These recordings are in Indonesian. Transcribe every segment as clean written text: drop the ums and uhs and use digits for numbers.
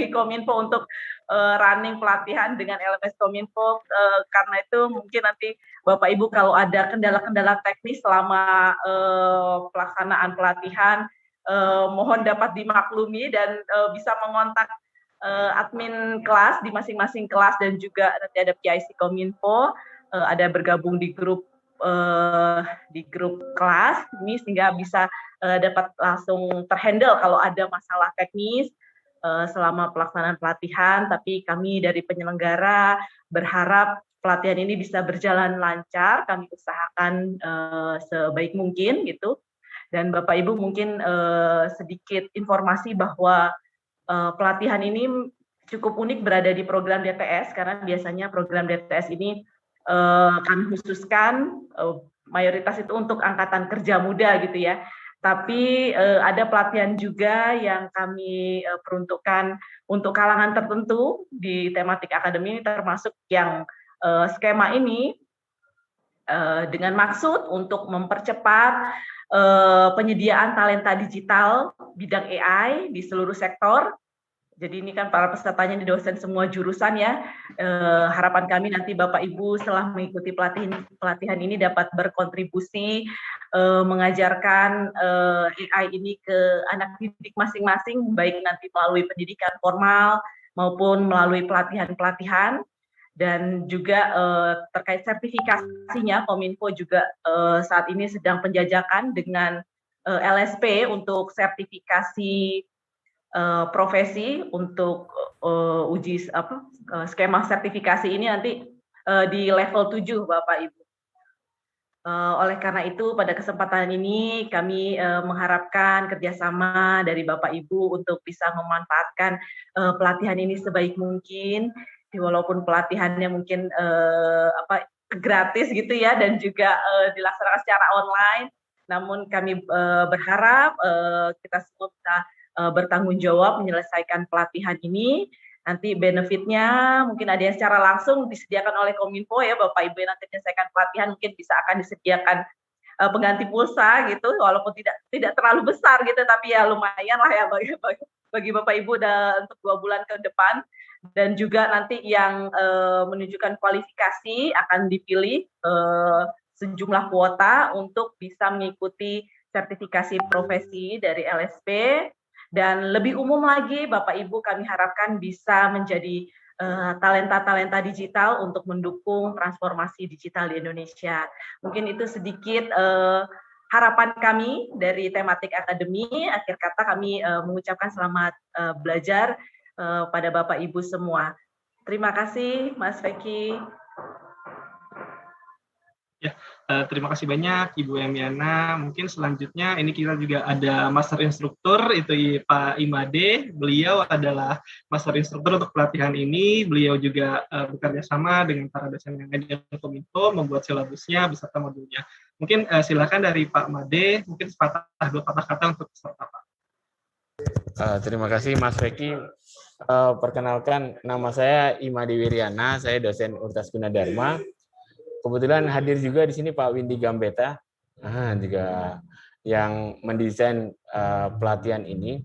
Kominfo untuk running pelatihan dengan LMS Kominfo, karena itu mungkin nanti Bapak Ibu kalau ada kendala-kendala teknis selama pelaksanaan pelatihan, mohon dapat dimaklumi dan bisa mengontak admin kelas di masing-masing kelas, dan juga nanti ada PIC Kominfo, ada bergabung di grup kelas ini, sehingga bisa dapat langsung terhandle kalau ada masalah teknis selama pelaksanaan pelatihan. Tapi kami dari penyelenggara berharap pelatihan ini bisa berjalan lancar, kami usahakan sebaik mungkin gitu. Dan Bapak Ibu mungkin sedikit informasi bahwa pelatihan ini cukup unik berada di program DTS, karena biasanya program DTS ini kami khususkan mayoritas itu untuk angkatan kerja muda gitu ya. Tapi ada pelatihan juga yang kami peruntukkan untuk kalangan tertentu di tematik akademi, termasuk yang skema ini dengan maksud untuk mempercepat penyediaan talenta digital bidang AI di seluruh sektor. Jadi ini kan para pesertanya di dosen semua jurusan ya. Harapan kami nanti Bapak Ibu setelah mengikuti pelatihan ini dapat berkontribusi mengajarkan AI ini ke anak didik masing-masing, baik nanti melalui pendidikan formal maupun melalui pelatihan-pelatihan. Dan juga terkait sertifikasinya, Kominfo juga saat ini sedang penjajakan dengan LSP untuk sertifikasi profesi untuk uji skema sertifikasi ini nanti di level 7 Bapak Ibu. Oleh karena itu pada kesempatan ini kami mengharapkan kerjasama dari Bapak Ibu untuk bisa memanfaatkan pelatihan ini sebaik mungkin, walaupun pelatihannya mungkin gratis gitu ya, dan juga dilaksanakan secara online. Namun kami berharap kita semua bisa bertanggung jawab menyelesaikan pelatihan ini. Nanti benefitnya mungkin ada yang secara langsung disediakan oleh Kominfo ya, Bapak Ibu yang nanti menyelesaikan pelatihan mungkin bisa akan disediakan pengganti pulsa gitu, walaupun tidak terlalu besar gitu, tapi ya lumayan lah ya bagi Bapak Ibu untuk 2 bulan ke depan. Dan juga nanti yang menunjukkan kualifikasi akan dipilih sejumlah kuota untuk bisa mengikuti sertifikasi profesi dari LSP. Dan lebih umum lagi, Bapak Ibu kami harapkan bisa menjadi talenta-talenta digital untuk mendukung transformasi digital di Indonesia. Mungkin itu sedikit harapan kami dari tematik akademi. Akhir kata kami mengucapkan selamat belajar pada Bapak Ibu semua. Terima kasih, Mas Feki. Ya, terima kasih banyak Ibu Emiana. Mungkin selanjutnya ini kita juga ada Master Instruktur, itu Pak Imade. Beliau adalah Master Instruktur untuk pelatihan ini. Beliau juga bekerja sama dengan para dosen yang ada di Kominfo, membuat silabusnya beserta modulnya. Mungkin silakan dari Pak Made, mungkin dua patah kata untuk peserta Pak. Terima kasih Mas Feki. Perkenalkan, nama saya Imade Wiryana, saya dosen Universitas Gunadarma. Kebetulan hadir juga di sini Pak Windy Gambetta, juga yang mendesain pelatihan ini.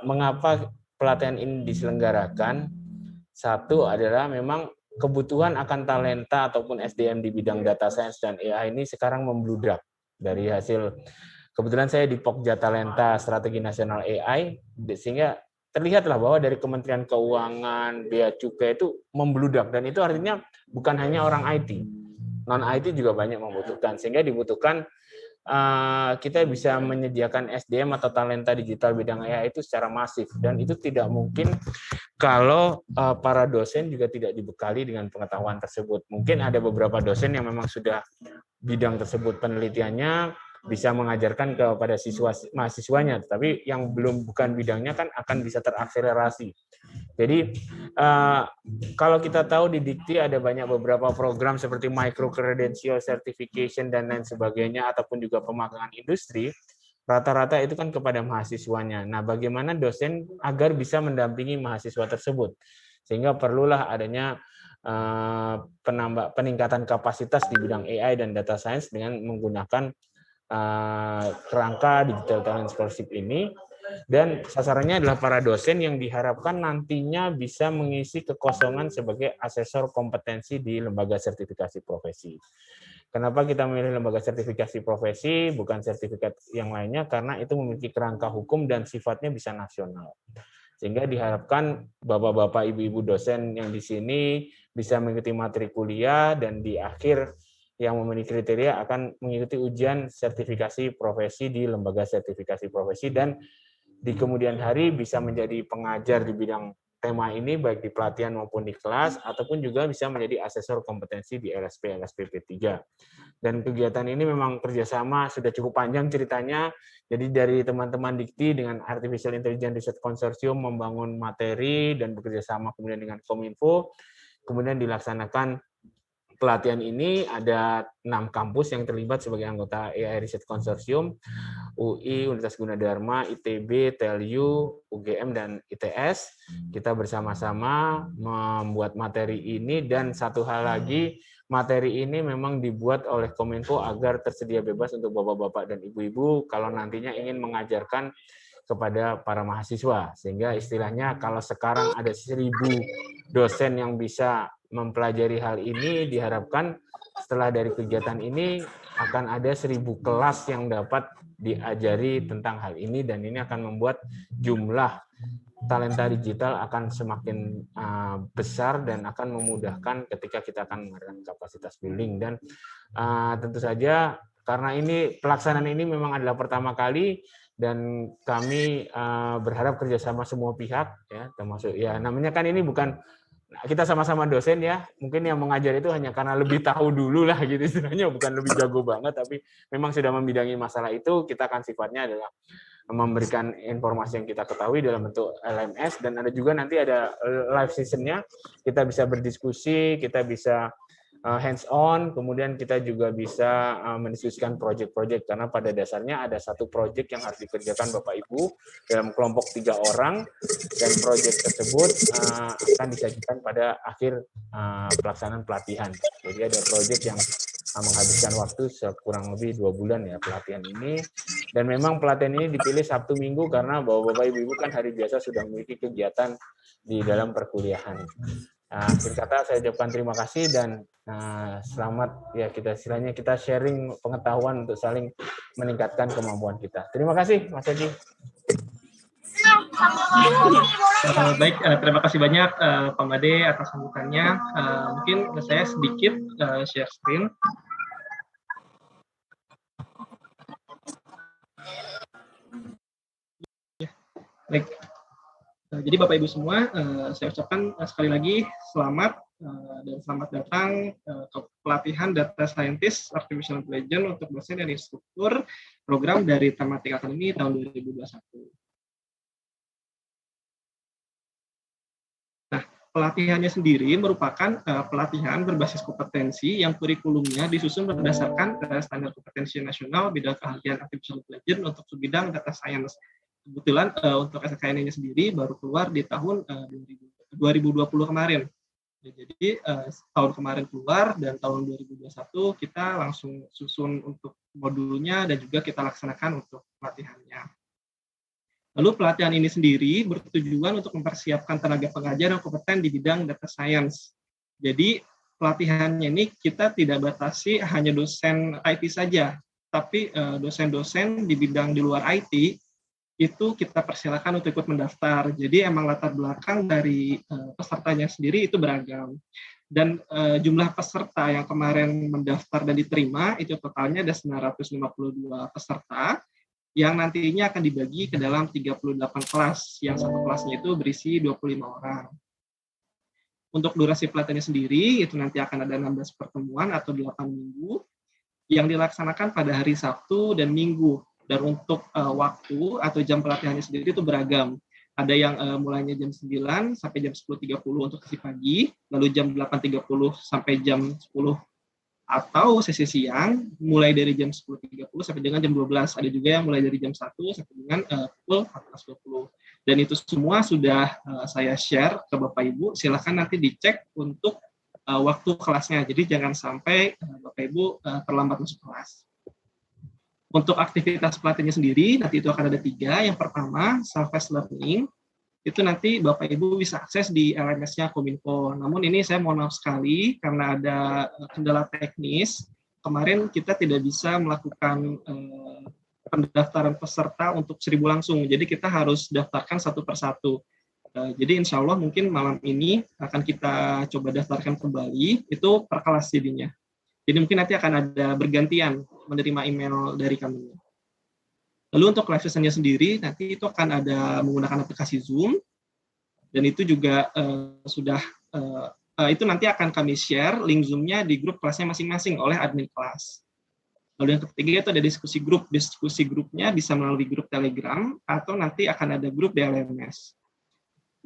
Mengapa pelatihan ini diselenggarakan? Satu adalah memang kebutuhan akan talenta ataupun SDM di bidang data science dan AI ini sekarang membludak. Dari hasil, kebetulan saya di Pokja Talenta Strategi Nasional AI, sehingga terlihatlah bahwa dari Kementerian Keuangan, Bea Cukai itu membludak, dan itu artinya bukan hanya orang IT, non IT juga banyak membutuhkan, sehingga dibutuhkan kita bisa menyediakan SDM atau talenta digital bidang AI itu secara masif, dan itu tidak mungkin kalau para dosen juga tidak dibekali dengan pengetahuan tersebut. Mungkin ada beberapa dosen yang memang sudah bidang tersebut penelitiannya, bisa mengajarkan kepada mahasiswanya, tetapi yang bukan bidangnya kan akan bisa terakselerasi. Jadi kalau kita tahu di Dikti ada banyak beberapa program seperti micro credential certification dan lain sebagainya, ataupun juga pemagangan industri, rata-rata itu kan kepada mahasiswanya. Nah, bagaimana dosen agar bisa mendampingi mahasiswa tersebut? Sehingga perlulah adanya peningkatan kapasitas di bidang AI dan data science dengan menggunakan kerangka Digital Talent Scholarship ini. Dan sasarannya adalah para dosen yang diharapkan nantinya bisa mengisi kekosongan sebagai asesor kompetensi di lembaga sertifikasi profesi. Kenapa kita memilih lembaga sertifikasi profesi, bukan sertifikat yang lainnya? Karena itu memiliki kerangka hukum dan sifatnya bisa nasional. Sehingga diharapkan bapak-bapak, ibu-ibu dosen yang di sini bisa mengikuti materi kuliah dan di akhir yang memenuhi kriteria akan mengikuti ujian sertifikasi profesi di lembaga sertifikasi profesi dan di kemudian hari bisa menjadi pengajar di bidang tema ini baik di pelatihan maupun di kelas ataupun juga bisa menjadi asesor kompetensi di LSP LSPP 3. Dan kegiatan ini memang kerjasama sudah cukup panjang ceritanya. Jadi dari teman-teman Dikti dengan Artificial Intelligence Research Consortium membangun materi dan bekerjasama kemudian dengan Kominfo, kemudian dilaksanakan pelatihan ini. Ada 6 kampus yang terlibat sebagai anggota AI Research Consortium, UI, Universitas Gunadarma, ITB, TLU, UGM, dan ITS. Kita bersama-sama membuat materi ini, dan satu hal lagi, materi ini memang dibuat oleh Kominfo agar tersedia bebas untuk bapak-bapak dan ibu-ibu kalau nantinya ingin mengajarkan kepada para mahasiswa. Sehingga istilahnya kalau sekarang ada 1.000 dosen yang bisa mempelajari hal ini, diharapkan setelah dari kegiatan ini akan ada 1.000 kelas yang dapat diajari tentang hal ini, dan ini akan membuat jumlah talenta digital akan semakin besar dan akan memudahkan ketika kita akan mengadakan kapasitas building. Dan tentu saja karena ini pelaksanaan ini memang adalah pertama kali, dan kami berharap kerjasama semua pihak, ya, termasuk ya namanya kan ini bukan kita sama-sama dosen ya, mungkin yang mengajar itu hanya karena lebih tahu dulu lah gitu istilahnya, bukan lebih jago banget, tapi memang sudah membidangi masalah itu. Kita akan sifatnya adalah memberikan informasi yang kita ketahui dalam bentuk LMS, dan ada juga nanti ada live session-nya, kita bisa berdiskusi, kita bisa hands on, kemudian kita juga bisa mendiskusikan project-project, karena pada dasarnya ada satu project yang harus dikerjakan Bapak Ibu dalam kelompok 3 orang, dan project tersebut akan disajikan pada akhir pelaksanaan pelatihan. Jadi ada project yang menghabiskan waktu kurang lebih 2 bulan ya pelatihan ini, dan memang pelatihan ini dipilih Sabtu Minggu karena Bapak Ibu kan hari biasa sudah memiliki kegiatan di dalam perkuliahan. Akhir kata saya ucapkan terima kasih dan selamat ya, kita istilahnya kita sharing pengetahuan untuk saling meningkatkan kemampuan kita. Terima kasih Mas Edi. Baik, terima kasih banyak Pak Made atas sambutannya. Mungkin saya sedikit share screen. Ya, baik. Jadi Bapak Ibu semua, saya ucapkan sekali lagi selamat dan selamat datang ke pelatihan Data Scientist Artificial Intelligence untuk dosen dan instruktur program dari Tematik Academy tahun 2021. Nah, pelatihannya sendiri merupakan pelatihan berbasis kompetensi yang kurikulumnya disusun berdasarkan standar kompetensi nasional bidang keahlian Artificial Intelligence untuk bidang Data Science. Kebetulan untuk SKKN-nya sendiri baru keluar di tahun 2020 kemarin. Jadi tahun kemarin keluar dan tahun 2021 kita langsung susun untuk modulnya dan juga kita laksanakan untuk pelatihannya. Lalu pelatihan ini sendiri bertujuan untuk mempersiapkan tenaga pengajar yang kompeten di bidang data science. Jadi pelatihannya ini kita tidak batasi hanya dosen IT saja, tapi dosen-dosen di bidang di luar IT itu kita persilakan untuk ikut mendaftar. Jadi emang latar belakang dari pesertanya sendiri itu beragam. Dan jumlah peserta yang kemarin mendaftar dan diterima itu totalnya ada 952 peserta yang nantinya akan dibagi ke dalam 38 kelas, yang satu kelasnya itu berisi 25 orang. Untuk durasi pelatihannya sendiri itu nanti akan ada 16 pertemuan atau 8 minggu yang dilaksanakan pada hari Sabtu dan Minggu. Dan untuk waktu atau jam pelatihannya sendiri itu beragam. Ada yang mulainya jam 9 sampai jam 10.30 untuk sesi pagi, lalu jam 8.30 sampai jam 10, atau sesi siang mulai dari jam 10.30 sampai dengan jam 12. Ada juga yang mulai dari jam 1 sampai dengan pukul 14.20. Dan itu semua sudah saya share ke Bapak Ibu. Silakan nanti dicek untuk waktu kelasnya. Jadi jangan sampai Bapak Ibu terlambat masuk kelas. Untuk aktivitas pelatihannya sendiri, nanti itu akan ada 3. Yang pertama, self-paced learning. Itu nanti Bapak Ibu bisa akses di LMS-nya Kominfo. Namun ini saya mohon maaf sekali, karena ada kendala teknis. Kemarin kita tidak bisa melakukan pendaftaran peserta untuk 1.000 langsung. Jadi kita harus daftarkan satu persatu. Jadi insya Allah mungkin malam ini akan kita coba daftarkan kembali, itu per kelas jadinya. Jadi mungkin nanti akan ada bergantian menerima email dari kami. Lalu untuk live session-nya sendiri, nanti itu akan ada menggunakan aplikasi Zoom, dan itu juga itu nanti akan kami share link Zoom-nya di grup kelasnya masing-masing oleh admin kelas. Lalu yang ketiga itu ada diskusi grup. Diskusi grupnya bisa melalui grup Telegram, atau nanti akan ada grup di LMS.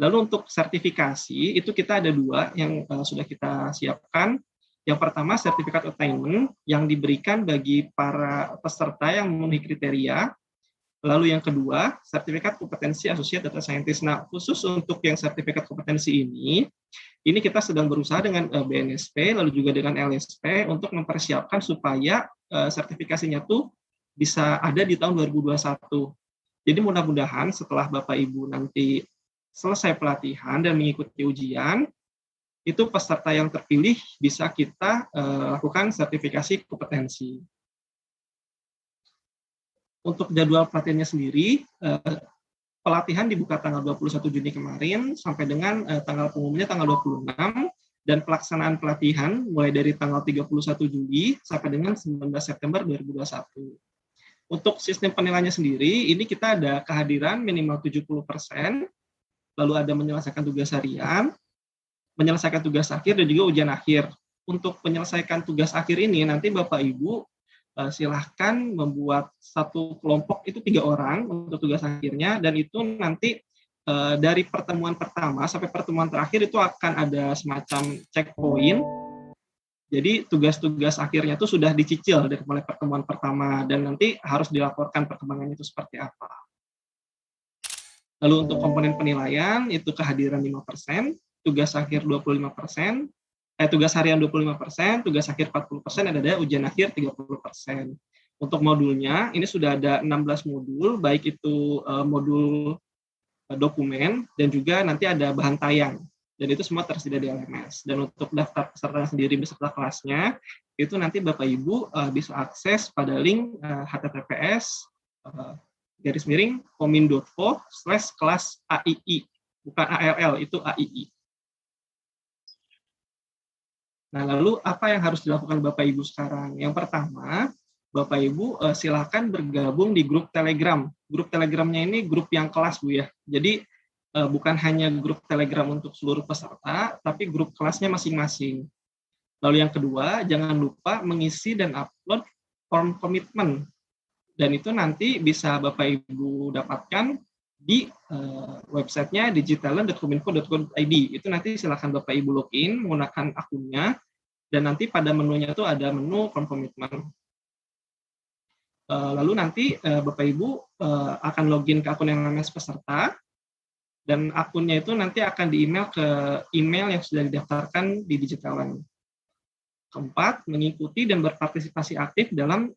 Lalu untuk sertifikasi, itu kita ada 2 yang sudah kita siapkan. Yang pertama, sertifikat attainment yang diberikan bagi para peserta yang memenuhi kriteria. Lalu yang kedua, sertifikat kompetensi Associate Data Scientist. Nah, khusus untuk yang sertifikat kompetensi ini kita sedang berusaha dengan BNSP, lalu juga dengan LSP, untuk mempersiapkan supaya sertifikasinya tuh bisa ada di tahun 2021. Jadi mudah-mudahan setelah Bapak Ibu nanti selesai pelatihan dan mengikuti ujian, itu peserta yang terpilih bisa kita lakukan sertifikasi kompetensi. Untuk jadwal pelatihannya sendiri, pelatihan dibuka tanggal 21 Juni kemarin sampai dengan tanggal pengumumannya tanggal 26, dan pelaksanaan pelatihan mulai dari tanggal 31 Juli sampai dengan 19 September 2021. Untuk sistem penilaiannya sendiri, ini kita ada kehadiran minimal 70%, lalu ada menyelesaikan tugas harian, menyelesaikan tugas akhir, dan juga ujian akhir. Untuk menyelesaikan tugas akhir ini, nanti Bapak Ibu silahkan membuat satu kelompok itu 3 orang untuk tugas akhirnya, dan itu nanti dari pertemuan pertama sampai pertemuan terakhir itu akan ada semacam checkpoint. Jadi tugas-tugas akhirnya itu sudah dicicil dari mulai pertemuan pertama, dan nanti harus dilaporkan perkembangannya itu seperti apa. Lalu untuk komponen penilaian itu kehadiran 5%, tugas akhir 25%, tugas harian 25%, tugas akhir 40%, dan ada ujian akhir 30%. Untuk modulnya ini sudah ada 16 modul, baik itu modul dokumen dan juga nanti ada bahan tayang. Dan itu semua tersedia di LMS. Dan untuk daftar peserta sendiri beserta kelasnya, itu nanti Bapak Ibu bisa akses pada link https://komin.fo/kelas AII, bukan ALL, itu AII. Nah, lalu apa yang harus dilakukan Bapak Ibu sekarang? Yang pertama, Bapak Ibu silakan bergabung di grup Telegram. Grup Telegramnya ini grup yang kelas, Bu ya. Jadi bukan hanya grup Telegram untuk seluruh peserta, tapi grup kelasnya masing-masing. Lalu yang kedua, jangan lupa mengisi dan upload form komitmen. Dan itu nanti bisa Bapak Ibu dapatkan di websitenya digitallearn.kominfo.id. Itu nanti silakan Bapak Ibu login menggunakan akunnya, dan nanti pada menunya itu ada menu form komitmen. Lalu nanti Bapak Ibu akan login ke akun LMS peserta, dan akunnya itu nanti akan di-email ke email yang sudah didaftarkan di Digitallearn. Keempat, mengikuti dan berpartisipasi aktif dalam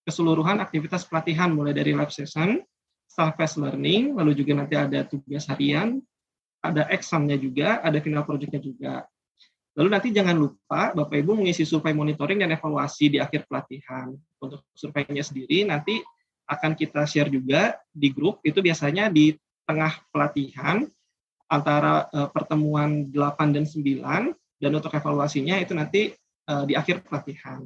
keseluruhan aktivitas pelatihan, mulai dari live session, self-paced learning, lalu juga nanti ada tugas harian, ada exam-nya juga, ada final project-nya juga. Lalu nanti jangan lupa Bapak Ibu mengisi survei monitoring dan evaluasi di akhir pelatihan. Untuk surveinya sendiri nanti akan kita share juga di grup, itu biasanya di tengah pelatihan antara pertemuan 8 dan 9, dan untuk evaluasinya itu nanti di akhir pelatihan.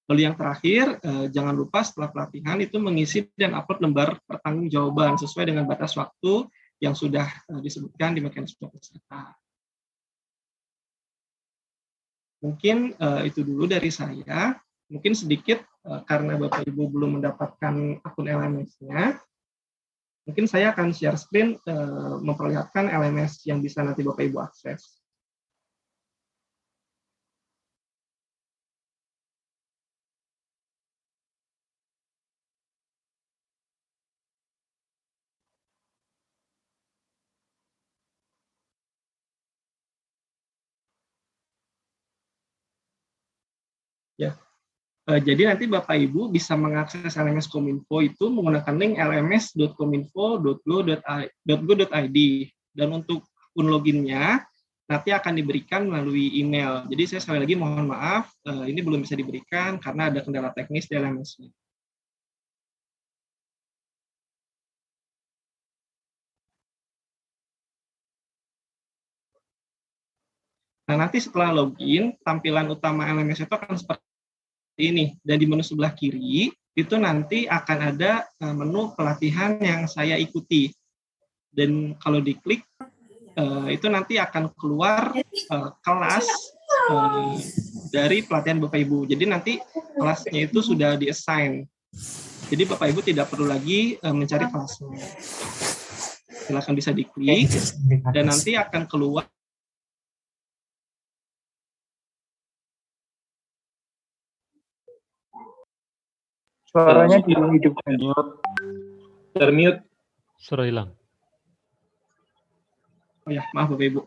Lalu yang terakhir, jangan lupa setelah pelatihan itu mengisi dan upload lembar pertanggungjawaban sesuai dengan batas waktu yang sudah disebutkan di mekanisme peserta. Mungkin itu dulu dari saya. Mungkin sedikit karena Bapak Ibu belum mendapatkan akun LMS-nya, mungkin saya akan share screen memperlihatkan LMS yang bisa nanti Bapak Ibu akses. Ya, Jadi nanti Bapak Ibu bisa mengakses LMS Kominfo itu menggunakan link lms.kominfo.go.id, dan untuk akun loginnya nanti akan diberikan melalui email. Jadi saya sekali lagi mohon maaf, ini belum bisa diberikan karena ada kendala teknis di LMS-nya. Nah, nanti setelah login, tampilan utama LMS itu akan seperti ini. Dan di menu sebelah kiri, itu nanti akan ada menu pelatihan yang saya ikuti. Dan kalau diklik, itu nanti akan keluar kelas dari pelatihan Bapak Ibu. Jadi nanti kelasnya itu sudah di-assign. Jadi Bapak Ibu tidak perlu lagi mencari kelasnya. Silakan bisa diklik, dan nanti akan keluar Suaranya dihidupkan. termute. Suara hilang. Oh ya, maaf Bapak Ibu.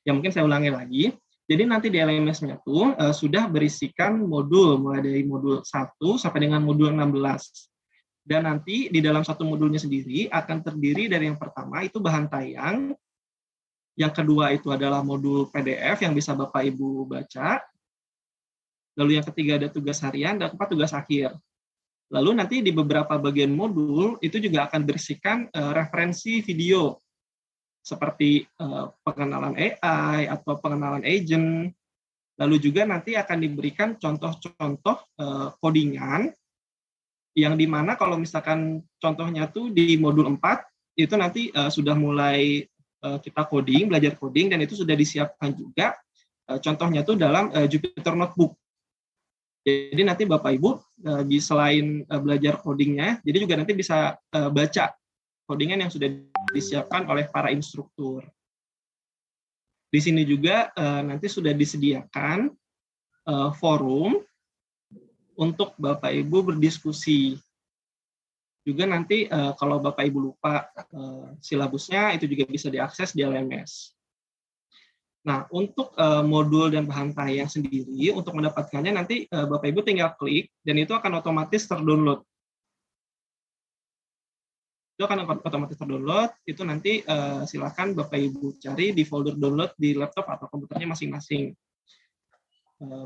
Ya mungkin saya ulangi lagi. Jadi nanti di LMS-nya tuh sudah berisikan modul, mulai dari modul 1 sampai dengan modul 16. Dan nanti di dalam satu modulnya sendiri akan terdiri dari yang pertama itu bahan tayang, yang kedua itu adalah modul PDF yang bisa Bapak Ibu baca, lalu yang ketiga ada tugas harian, dan keempat tugas akhir. Lalu nanti di beberapa bagian modul itu juga akan berisikan referensi video seperti pengenalan AI atau pengenalan agent. Lalu juga nanti akan diberikan contoh-contoh codingan yang dimana kalau misalkan contohnya tuh di modul 4 itu nanti sudah mulai kita coding, belajar coding, dan itu sudah disiapkan juga contohnya tuh dalam Jupyter Notebook. Jadi nanti Bapak Ibu selain belajar codingnya, jadi juga nanti bisa baca codingan yang sudah disiapkan oleh para instruktur. Di sini juga nanti sudah disediakan forum untuk Bapak Ibu berdiskusi. Juga nanti kalau Bapak Ibu lupa silabusnya, itu juga bisa diakses di LMS. Nah, untuk modul dan bahan tayang sendiri, untuk mendapatkannya nanti Bapak Ibu tinggal klik, dan itu akan otomatis terdownload. Itu akan otomatis terdownload, itu nanti silakan Bapak Ibu cari di folder download di laptop atau komputernya masing-masing.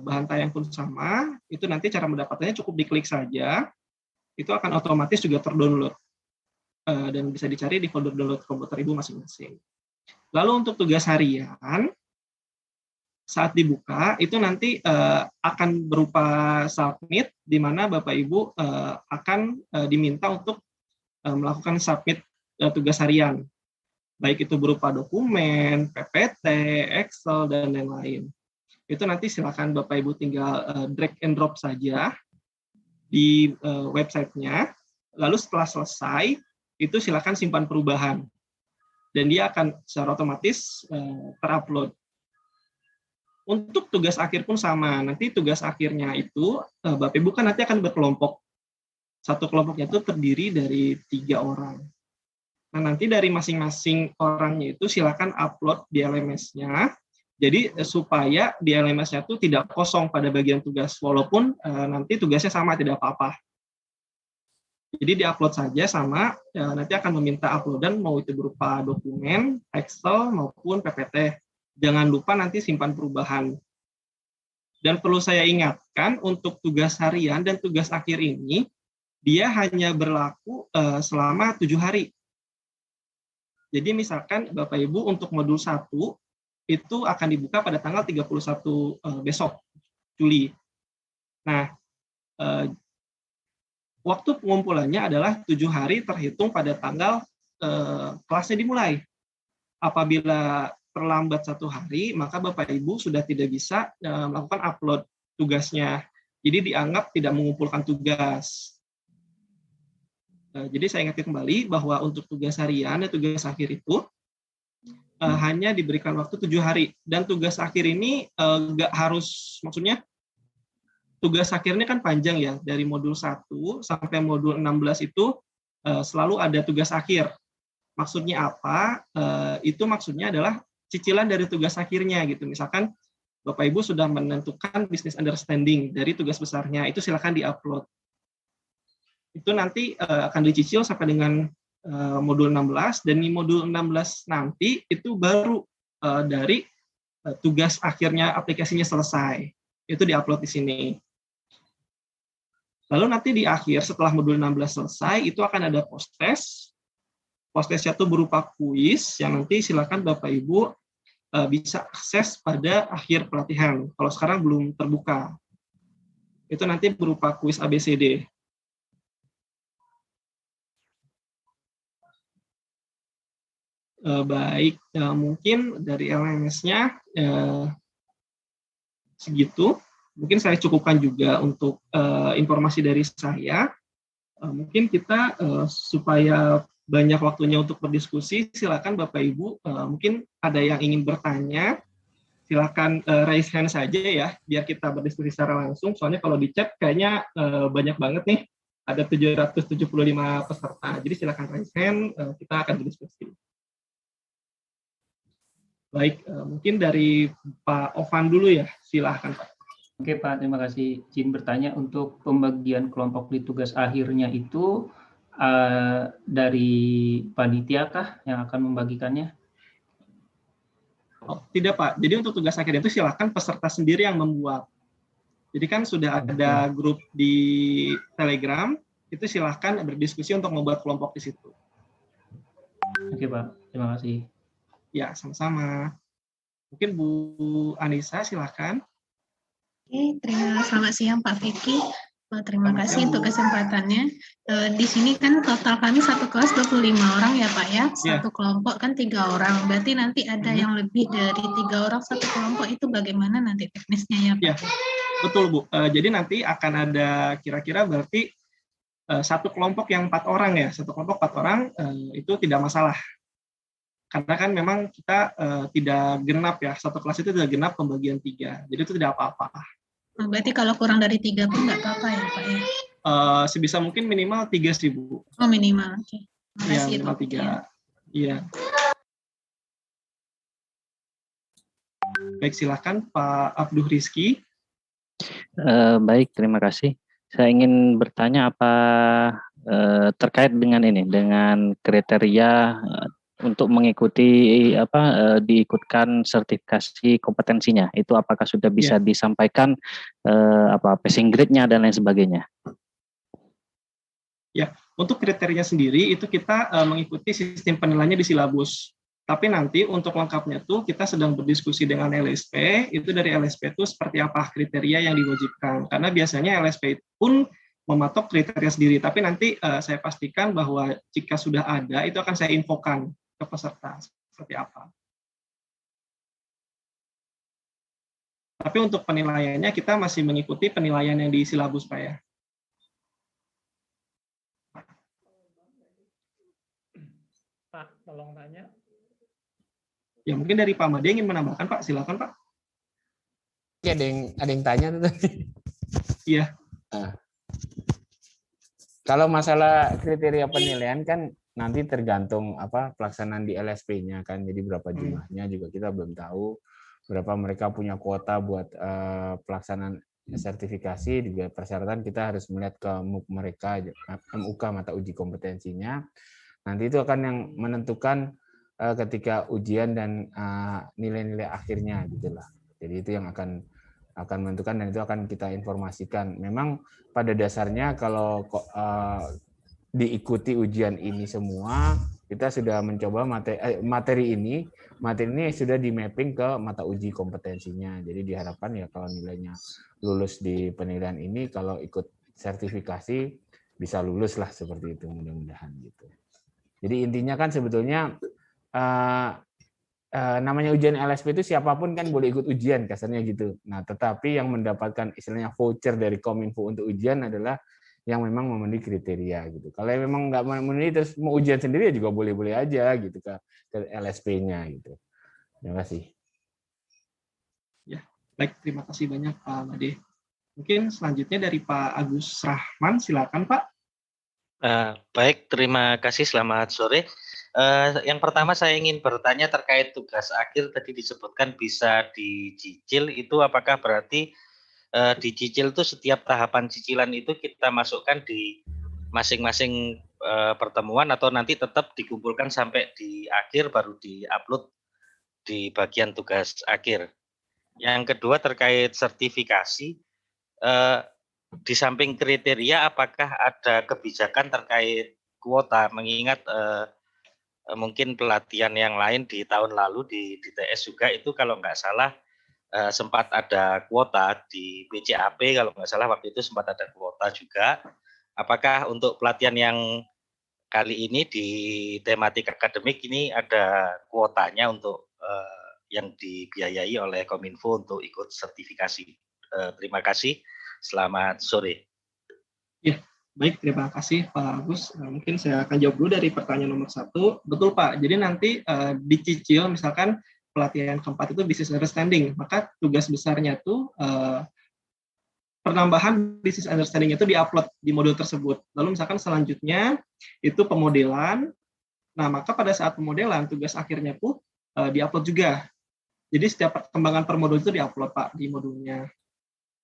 Bahan tayang pun sama, itu nanti cara mendapatkannya cukup diklik saja, itu akan otomatis juga terdownload. Dan bisa dicari di folder download komputer Ibu masing-masing. Lalu untuk tugas harian, saat dibuka itu nanti akan berupa submit, di mana Bapak Ibu akan diminta untuk melakukan submit tugas harian, baik itu berupa dokumen, PPT, Excel, dan lain-lain. Itu nanti silakan Bapak Ibu tinggal drag and drop saja di websitenya, lalu setelah selesai itu silakan simpan perubahan, dan dia akan secara otomatis terupload. Untuk tugas akhir pun sama, nanti tugas akhirnya itu Bapak Ibu kan nanti akan berkelompok. Satu kelompoknya itu terdiri dari 3 orang. Nah, nanti dari masing-masing orangnya itu silakan upload di LMS-nya. Jadi supaya di LMS-nya itu tidak kosong pada bagian tugas, walaupun nanti tugasnya sama, tidak apa-apa. Jadi di-upload saja sama, nanti akan meminta uploadan mau itu berupa dokumen, Excel, maupun PPT. Jangan lupa nanti simpan perubahan. Dan perlu saya ingatkan, untuk tugas harian dan tugas akhir ini, dia hanya berlaku selama 7 hari. Jadi misalkan Bapak Ibu untuk modul 1, itu akan dibuka pada tanggal 31 besok, Juli. Nah, waktu pengumpulannya adalah 7 hari terhitung pada tanggal kelasnya dimulai. Apabila terlambat 1 hari, maka Bapak Ibu sudah tidak bisa melakukan upload tugasnya. Jadi dianggap tidak mengumpulkan tugas. Jadi saya ingatkan kembali bahwa untuk tugas harian dan tugas akhir itu hanya diberikan waktu 7 hari. Dan tugas akhir ini nggak harus, maksudnya tugas akhirnya kan panjang ya, dari modul 1 sampai modul 16 itu selalu ada tugas akhir. Maksudnya apa? Itu maksudnya adalah cicilan dari tugas akhirnya gitu. Misalkan Bapak Ibu sudah menentukan business understanding dari tugas besarnya, itu silakan diupload. Itu nanti akan dicicil sampai dengan modul 16, dan di modul 16 nanti itu baru dari tugas akhirnya aplikasinya selesai. Itu diupload di sini. Lalu nanti di akhir setelah modul 16 selesai itu akan ada post-test. Post-testnya itu berupa kuis yang nanti silakan Bapak Ibu bisa akses pada akhir pelatihan. Kalau sekarang belum terbuka. Itu nanti berupa kuis ABCD. Baik, mungkin dari LMS-nya segitu. Mungkin saya cukupkan juga untuk informasi dari saya. Mungkin kita supaya banyak waktunya untuk berdiskusi, silakan Bapak Ibu, mungkin ada yang ingin bertanya, silakan raise hand saja ya, biar kita berdiskusi secara langsung. Soalnya kalau di chat kayaknya banyak banget nih, ada 775 peserta. Jadi silakan raise hand, kita akan berdiskusi. Baik, mungkin dari Pak Ovan dulu ya, silakan Pak. Oke Pak, terima kasih. Izin bertanya, untuk pembagian kelompok di tugas akhirnya itu dari panitia kah yang akan membagikannya? Oh, tidak Pak, jadi untuk tugas akhir itu silakan peserta sendiri yang membuat. Jadi kan sudah ada grup di Telegram, itu silakan berdiskusi untuk membuat kelompok di situ. Oke Pak, terima kasih. Ya, sama-sama. Mungkin Bu Anissa silakan. Oke, selamat siang Pak Vicky. Terima kasih untuk kesempatannya. Di sini kan total kami satu kelas 25 orang ya Pak ya. Satu kelompok kan 3 orang. Berarti nanti ada yang lebih dari 3 orang satu kelompok, itu bagaimana nanti teknisnya ya Pak? Ya, betul Bu. Jadi nanti akan ada kira-kira berarti satu kelompok yang 4 orang ya. Satu kelompok 4 orang itu tidak masalah. Karena kan memang kita tidak genap ya. Satu kelas itu tidak genap pembagian 3. Jadi itu tidak apa-apa. Berarti kalau kurang dari 3 pun nggak apa-apa ya Pak ya? Sebisa mungkin minimal 3 sih Bu. Oh minimal, oke. Iya, minimal 3. Iya. Baik, silakan Pak Abduh Rizky. Baik, terima kasih. Saya ingin bertanya apa terkait dengan ini, dengan kriteria untuk mengikuti diikutkan sertifikasi kompetensinya, itu apakah sudah bisa disampaikan passing grade-nya dan lain sebagainya? Ya, untuk kriteria sendiri itu kita mengikuti sistem penilaiannya di silabus. Tapi nanti untuk lengkapnya tuh kita sedang berdiskusi dengan LSP, itu dari LSP itu seperti apa kriteria yang diwajibkan. Karena biasanya LSP pun mematok kriteria sendiri, tapi nanti saya pastikan bahwa jika sudah ada, itu akan saya infokan ke peserta seperti apa. Tapi untuk penilaiannya kita masih mengikuti penilaian yang di silabus Pak ya. Pak, tolong tanya. Ya mungkin dari Pak Made ingin menambahkan Pak, silakan Pak. Ya, ada yang tanya tuh tadi. Iya. Nah, kalau masalah kriteria penilaian kan nanti tergantung pelaksanaan di LSP-nya kan, jadi berapa jumlahnya juga kita belum tahu, berapa mereka punya kuota buat pelaksanaan sertifikasi, juga persyaratan kita harus melihat ke MUK mereka, MUK mata uji kompetensinya. Nanti itu akan yang menentukan ketika ujian dan nilai-nilai akhirnya gitulah. Jadi itu yang akan menentukan, dan itu akan kita informasikan. Memang pada dasarnya kalau diikuti ujian ini semua, kita sudah mencoba materi ini sudah di mapping ke mata uji kompetensinya. Jadi diharapkan ya kalau nilainya lulus di penilaian ini, kalau ikut sertifikasi bisa lulus lah, seperti itu mudah-mudahan gitu. Jadi intinya kan sebetulnya namanya ujian LSP itu siapapun kan boleh ikut ujian kasarnya gitu. Nah, tetapi yang mendapatkan istilahnya voucher dari Kominfo untuk ujian adalah yang memang memenuhi kriteria gitu. Kalau memang nggak memenuhi terus mau ujian sendiri juga boleh-boleh aja gitu ke LSP-nya gitu. Terima kasih. Ya, baik, terima kasih banyak Pak Made. Mungkin selanjutnya dari Pak Agus Rahman, silakan Pak. Baik, terima kasih. Selamat sore. Yang pertama saya ingin bertanya terkait tugas akhir tadi disebutkan bisa dicicil, itu apakah berarti dicicil itu setiap tahapan cicilan itu kita masukkan di masing-masing pertemuan atau nanti tetap dikumpulkan sampai di akhir baru diupload di bagian tugas akhir. Yang kedua terkait sertifikasi, di samping kriteria apakah ada kebijakan terkait kuota, mengingat mungkin pelatihan yang lain di tahun lalu di TS juga itu kalau nggak salah sempat ada kuota di PCAP, kalau nggak salah waktu itu sempat ada kuota juga. Apakah untuk pelatihan yang kali ini di tematik akademik ini ada kuotanya untuk yang dibiayai oleh Kominfo untuk ikut sertifikasi? Terima kasih. Selamat sore. Ya, baik. Terima kasih Pak Agus. Mungkin saya akan jawab dulu dari pertanyaan nomor 1. Betul Pak. Jadi nanti dicicil misalkan pelatihan keempat itu business understanding, maka tugas besarnya tuh penambahan business understanding itu diupload di modul tersebut. Lalu misalkan selanjutnya itu pemodelan. Nah, maka pada saat pemodelan tugas akhirnya pun diupload juga. Jadi setiap perkembangan per modul itu diupload Pak di modulnya.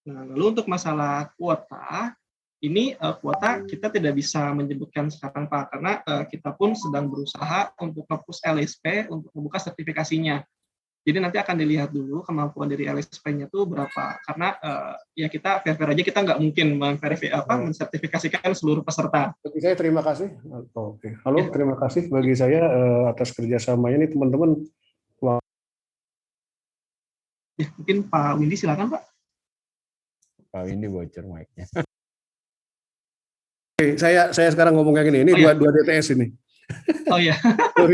Nah, lalu untuk masalah kuota, ini kuota kita tidak bisa menyebutkan sekarang Pak, karena kita pun sedang berusaha untuk nge-push LSP untuk membuka sertifikasinya. Jadi nanti akan dilihat dulu kemampuan dari LSP-nya itu berapa, karena ya kita fair-fair aja, kita nggak mungkin mensertifikasikan seluruh peserta. Bagi saya terima kasih. Oke. Halo, ya. Terima kasih bagi saya atas kerjasamanya ini teman-teman. Ya, mungkin Pak Windy silakan Pak. Pak Windy bocor mic-nya. Oke, saya sekarang ngomong kayak gini. Ini dua DTS ini. Oh iya.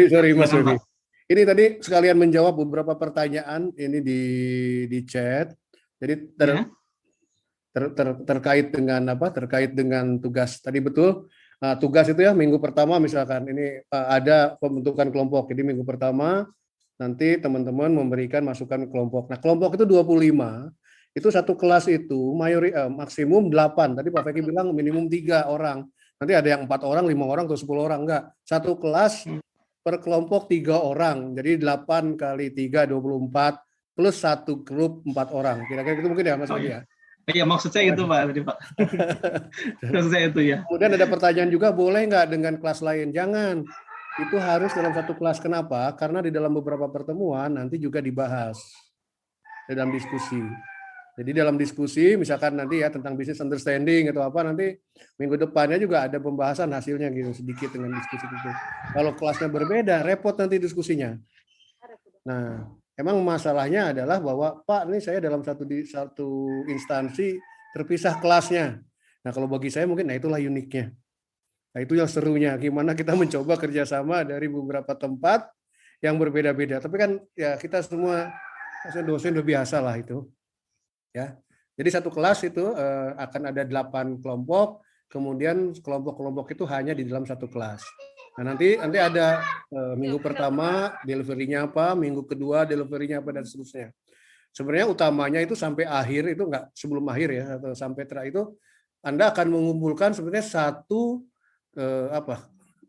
sorry Mas Windy. Ini tadi sekalian menjawab beberapa pertanyaan ini di chat. Jadi terkait dengan apa? Terkait dengan tugas. Tadi betul tugas itu ya minggu pertama misalkan ini ada pembentukan kelompok. Jadi minggu pertama nanti teman-teman memberikan masukan kelompok. Nah, kelompok itu 25. Itu satu kelas itu maksimum 8. Tadi Pak Feki bilang minimum 3 orang. Nanti ada yang 4 orang, 5 orang atau 10 orang enggak. Satu kelas per kelompok 3 orang, jadi 8 kali 3, 24, plus satu grup 4 orang. Kira-kira itu mungkin ya Mas Adi ya? Iya, maksud saya itu Pak, tadi Pak. Maksud saya itu ya. Kemudian ada pertanyaan juga, boleh nggak dengan kelas lain? Jangan, itu harus dalam satu kelas. Kenapa? Karena di dalam beberapa pertemuan nanti juga dibahas dalam diskusi. Jadi dalam diskusi, misalkan nanti ya tentang business understanding atau apa, nanti minggu depannya juga ada pembahasan hasilnya gitu sedikit dengan diskusi itu. Kalau kelasnya berbeda, repot nanti diskusinya. Nah, emang masalahnya adalah bahwa Pak, ini saya dalam satu instansi terpisah kelasnya. Nah, kalau bagi saya mungkin, nah itulah uniknya. Nah, itu yang serunya. Gimana kita mencoba kerjasama dari beberapa tempat yang berbeda-beda. Tapi kan ya kita semua dosen udah biasa lah itu. Ya, jadi satu kelas itu akan ada 8 kelompok, kemudian kelompok-kelompok itu hanya di dalam satu kelas. Nah nanti ada minggu pertama delivery-nya apa, minggu kedua delivery-nya apa dan seterusnya. Sebenarnya utamanya itu sampai akhir itu enggak sebelum akhir ya atau sampai terakhir itu Anda akan mengumpulkan sebenarnya satu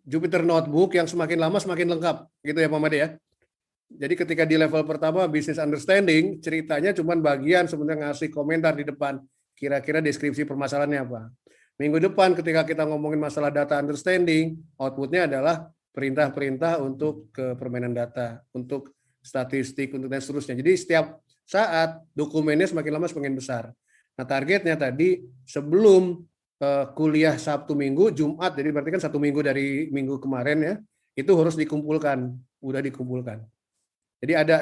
Jupyter Notebook yang semakin lama semakin lengkap, gitu ya Pak Made ya. Jadi ketika di level pertama business understanding, ceritanya cuma bagian sebenarnya ngasih komentar di depan, kira-kira deskripsi permasalahannya apa. Minggu depan ketika kita ngomongin masalah data understanding, outputnya adalah perintah-perintah untuk ke permainan data, untuk statistik, untuk dan seterusnya. Jadi setiap saat dokumennya semakin lama semakin besar. Nah targetnya tadi sebelum kuliah Sabtu Minggu, Jumat, jadi berarti kan 1 minggu dari minggu kemarin ya, itu harus dikumpulkan, udah dikumpulkan. Jadi ada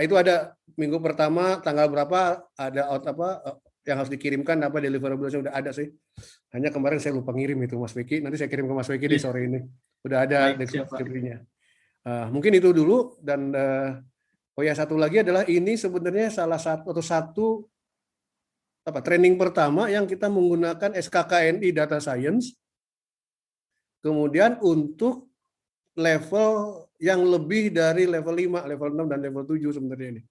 minggu pertama tanggal berapa ada yang harus dikirimkan deliverable-nya udah ada sih. Hanya kemarin saya lupa ngirim itu Mas Weki. Nanti saya kirim ke Mas Weki di sore ini. Udah ada deskripsinya. Mungkin itu dulu dan satu lagi adalah ini sebenarnya salah satu training pertama yang kita menggunakan SKKNI Data Science. Kemudian untuk level yang lebih dari level 5, level 6, dan level 7 sebenarnya ini.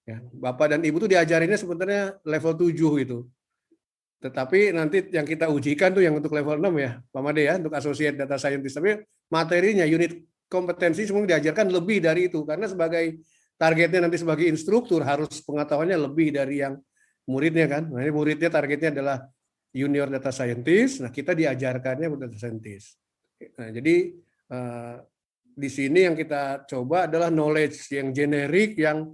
Ya, Bapak dan Ibu tuh diajarinnya sebenarnya level 7 gitu. Tetapi nanti yang kita ujikan tuh yang untuk level 6 ya, Pak Made ya, untuk Associate Data Scientist. Tapi materinya unit kompetensi semua diajarkan lebih dari itu, karena sebagai targetnya nanti sebagai instruktur harus pengetahuannya lebih dari yang muridnya kan. Nah, muridnya targetnya adalah junior data scientist, nah kita diajarkannya data scientist. Nah, jadi di sini yang kita coba adalah knowledge yang generik, yang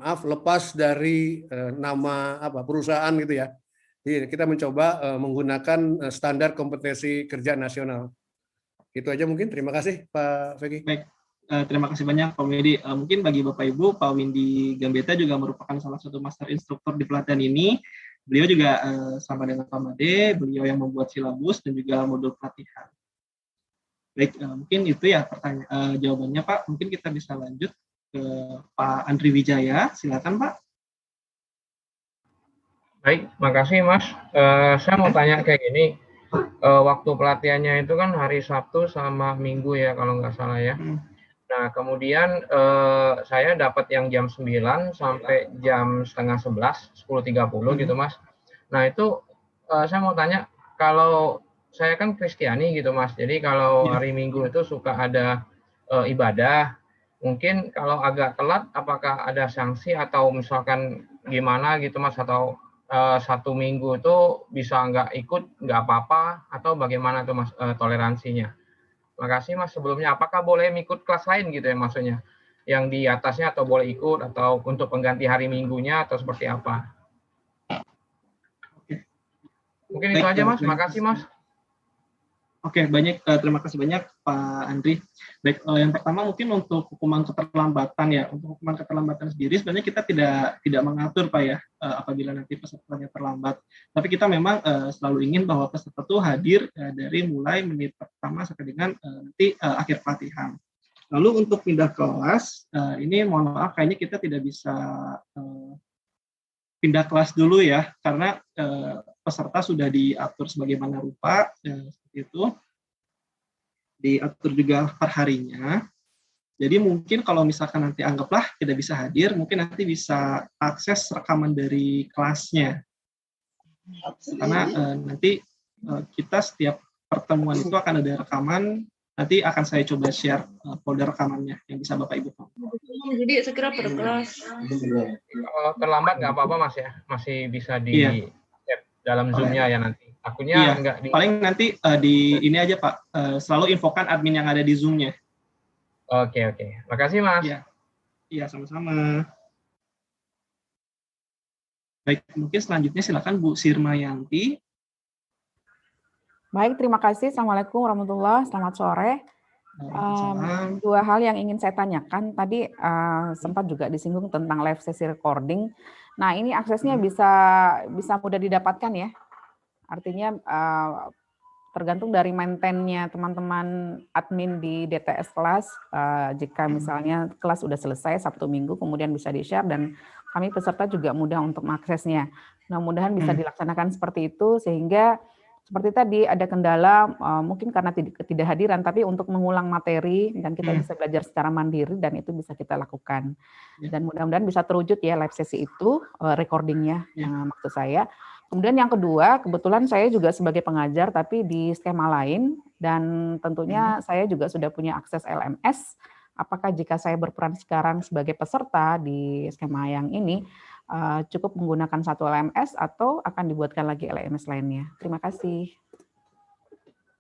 lepas dari nama perusahaan gitu ya. Jadi kita mencoba menggunakan standar kompetensi kerja nasional. Itu aja mungkin. Terima kasih Pak Feki. Baik. Terima kasih banyak Pak Windy. Mungkin bagi Bapak Ibu, Pak Windy Gambetta juga merupakan salah satu master instruktur di pelatihan ini. Beliau juga sama dengan Pak Made, beliau yang membuat silabus dan juga modul pelatihan. Baik, mungkin itu ya jawabannya Pak. Mungkin kita bisa lanjut ke Pak Andri Wijaya. Silakan Pak. Baik, makasih Mas. Saya mau tanya kayak gini. Waktu pelatihannya itu kan hari Sabtu sama Minggu ya kalau nggak salah ya. Nah, kemudian saya dapat yang jam 9 sampai jam setengah 11, 10.30 gitu Mas. Nah, itu saya mau tanya, kalau saya kan Kristiani gitu Mas, jadi kalau hari Minggu itu suka ada ibadah, mungkin kalau agak telat apakah ada sanksi atau misalkan gimana gitu Mas, atau 1 minggu itu bisa nggak ikut, nggak apa-apa, atau bagaimana tuh Mas toleransinya? Makasih Mas sebelumnya. Apakah boleh ikut kelas lain gitu ya maksudnya? Yang di atasnya atau boleh ikut atau untuk pengganti hari Minggunya atau seperti apa? Mungkin itu aja Mas. Makasih Mas. Oke, terima kasih banyak Pak Andri. Baik, yang pertama mungkin untuk hukuman keterlambatan ya. Untuk hukuman keterlambatan sendiri sebenarnya kita tidak mengatur Pak ya, apabila nanti pesertanya terlambat. Tapi kita memang selalu ingin bahwa peserta itu hadir dari mulai menit pertama sampai dengan nanti akhir pelatihan. Lalu untuk pindah kelas, ini mohon maaf kayaknya kita tidak bisa pindah kelas dulu ya, karena peserta sudah diatur sebagaimana rupa, seperti itu, diatur juga perharinya. Jadi mungkin kalau misalkan nanti anggaplah tidak bisa hadir, mungkin nanti bisa akses rekaman dari kelasnya. Karena nanti kita setiap pertemuan itu akan ada rekaman, nanti akan saya coba share folder rekamannya yang bisa Bapak Ibu tahu. Jadi segera per kelas. Kalau terlambat nggak apa-apa Mas ya, masih bisa di dalam Zoom-nya ya nanti. Akunya nggak paling nanti di ini aja Pak, selalu infokan admin yang ada di Zoom-nya. Oke. Makasih Mas. Iya, sama-sama. Baik, mungkin selanjutnya silakan Bu Sirmayanti. Baik, terima kasih. Assalamualaikum warahmatullahi wabarakatuh. Selamat sore. Dua hal yang ingin saya tanyakan. Tadi sempat juga disinggung tentang live sesi recording. Nah, ini aksesnya bisa mudah didapatkan ya? Artinya tergantung dari maintainnya teman-teman admin di DTS kelas. Jika misalnya kelas sudah selesai Sabtu Minggu, kemudian bisa di-share dan kami peserta juga mudah untuk mengaksesnya. Mudah-mudahan bisa dilaksanakan seperti itu sehingga seperti tadi ada kendala mungkin karena ketidakhadiran, tapi untuk mengulang materi dan kita bisa belajar secara mandiri dan itu bisa kita lakukan. Dan mudah-mudahan bisa terwujud ya live sesi itu, recordingnya maksud saya. Kemudian yang kedua, kebetulan saya juga sebagai pengajar tapi di skema lain dan tentunya saya juga sudah punya akses LMS. Apakah jika saya berperan sekarang sebagai peserta di skema yang ini, cukup menggunakan satu LMS atau akan dibuatkan lagi LMS lainnya? Terima kasih.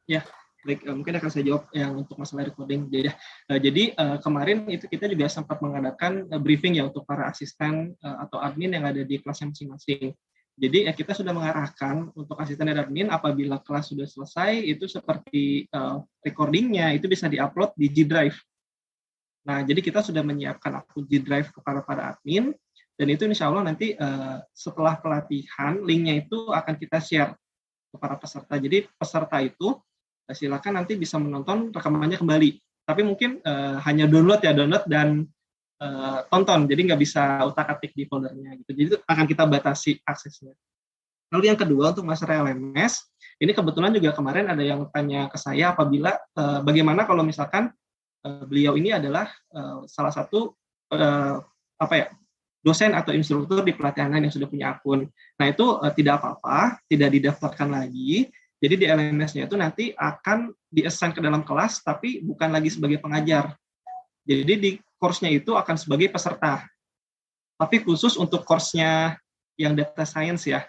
Ya, baik, mungkin akan saya jawab yang untuk masalah recording. Jadi kemarin itu kita juga sempat mengadakan briefing ya untuk para asisten atau admin yang ada di kelasnya masing-masing. Jadi kita sudah mengarahkan untuk asisten dan admin apabila kelas sudah selesai itu seperti recordingnya itu bisa diupload di G Drive. Nah, jadi kita sudah menyiapkan akun G Drive kepada para admin. Dan itu insya Allah nanti setelah pelatihan, linknya itu akan kita share ke para peserta. Jadi peserta itu silakan nanti bisa menonton rekamannya kembali. Tapi mungkin hanya download dan tonton. Jadi nggak bisa utak-atik di foldernya. Gitu. Jadi itu akan kita batasi aksesnya. Lalu yang kedua untuk masalah LMS, ini kebetulan juga kemarin ada yang tanya ke saya apabila bagaimana kalau misalkan beliau ini adalah salah satu dosen atau instruktur di pelatihan lain yang sudah punya akun. Nah itu tidak apa-apa, tidak didaftarkan lagi. Jadi di LMS-nya itu nanti akan di-assign ke dalam kelas, tapi bukan lagi sebagai pengajar. Jadi di course-nya itu akan sebagai peserta. Tapi khusus untuk course-nya yang data science ya.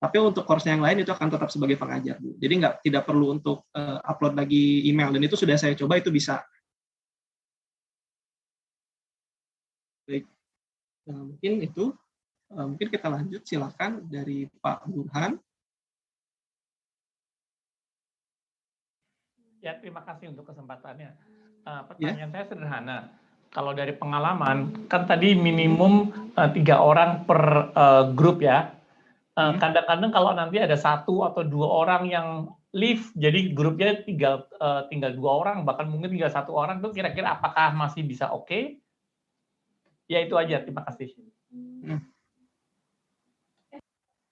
Tapi untuk course-nya yang lain itu akan tetap sebagai pengajar, Bu. Jadi tidak perlu untuk upload lagi email, dan itu sudah saya coba, itu bisa. Baik. Mungkin itu. Mungkin kita lanjut, silakan dari Pak Burhan. Ya, terima kasih untuk kesempatannya. Pertanyaan saya sederhana. Kalau dari pengalaman, kan tadi minimum 3 orang per grup ya. Kadang-kadang kalau nanti ada 1 atau 2 orang yang leave, jadi grupnya tinggal 2 orang, bahkan mungkin tinggal 1 orang, itu kira-kira apakah masih bisa oke? Ya itu aja, terima kasih.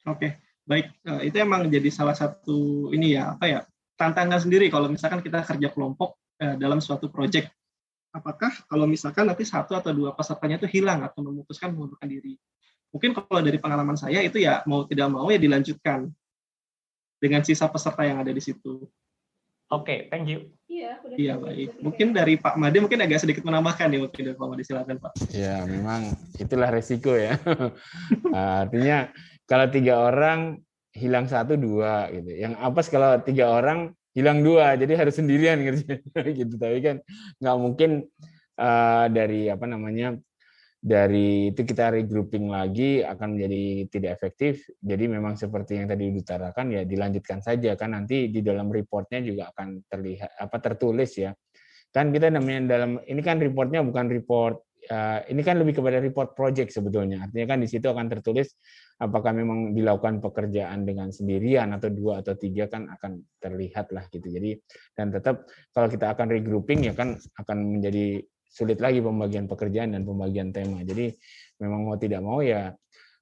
Oke, baik. Itu emang jadi salah satu ini ya, tantangan sendiri kalau misalkan kita kerja kelompok dalam suatu proyek. Apakah kalau misalkan nanti 1 atau 2 pesertanya itu hilang atau memutuskan mengundurkan diri? Mungkin kalau dari pengalaman saya itu ya mau tidak mau ya dilanjutkan dengan sisa peserta yang ada di situ. Oke, thank you. Iya, baik. Mungkin dari Pak Made mungkin agak sedikit menambahkan nih, mungkin dari Pak Made, silakan Pak. Ya, memang itulah resiko ya. Artinya kalau 3 orang hilang 1, 2 gitu. Yang apes kalau 3 orang hilang 2, jadi harus sendirian gitu. Tapi kan nggak mungkin dari itu kita regrouping lagi akan menjadi tidak efektif. Jadi memang seperti yang tadi diutarakan ya dilanjutkan saja, kan nanti di dalam reportnya juga akan terlihat tertulis ya. Kan kita namanya ini kan reportnya bukan report, ini kan lebih kepada report project sebetulnya. Artinya kan di situ akan tertulis apakah memang dilakukan pekerjaan dengan sendirian atau 2 atau 3 kan akan terlihat lah gitu. Jadi dan tetap kalau kita akan regrouping ya kan akan menjadi sulit lagi pembagian pekerjaan dan pembagian tema. Jadi memang mau tidak mau ya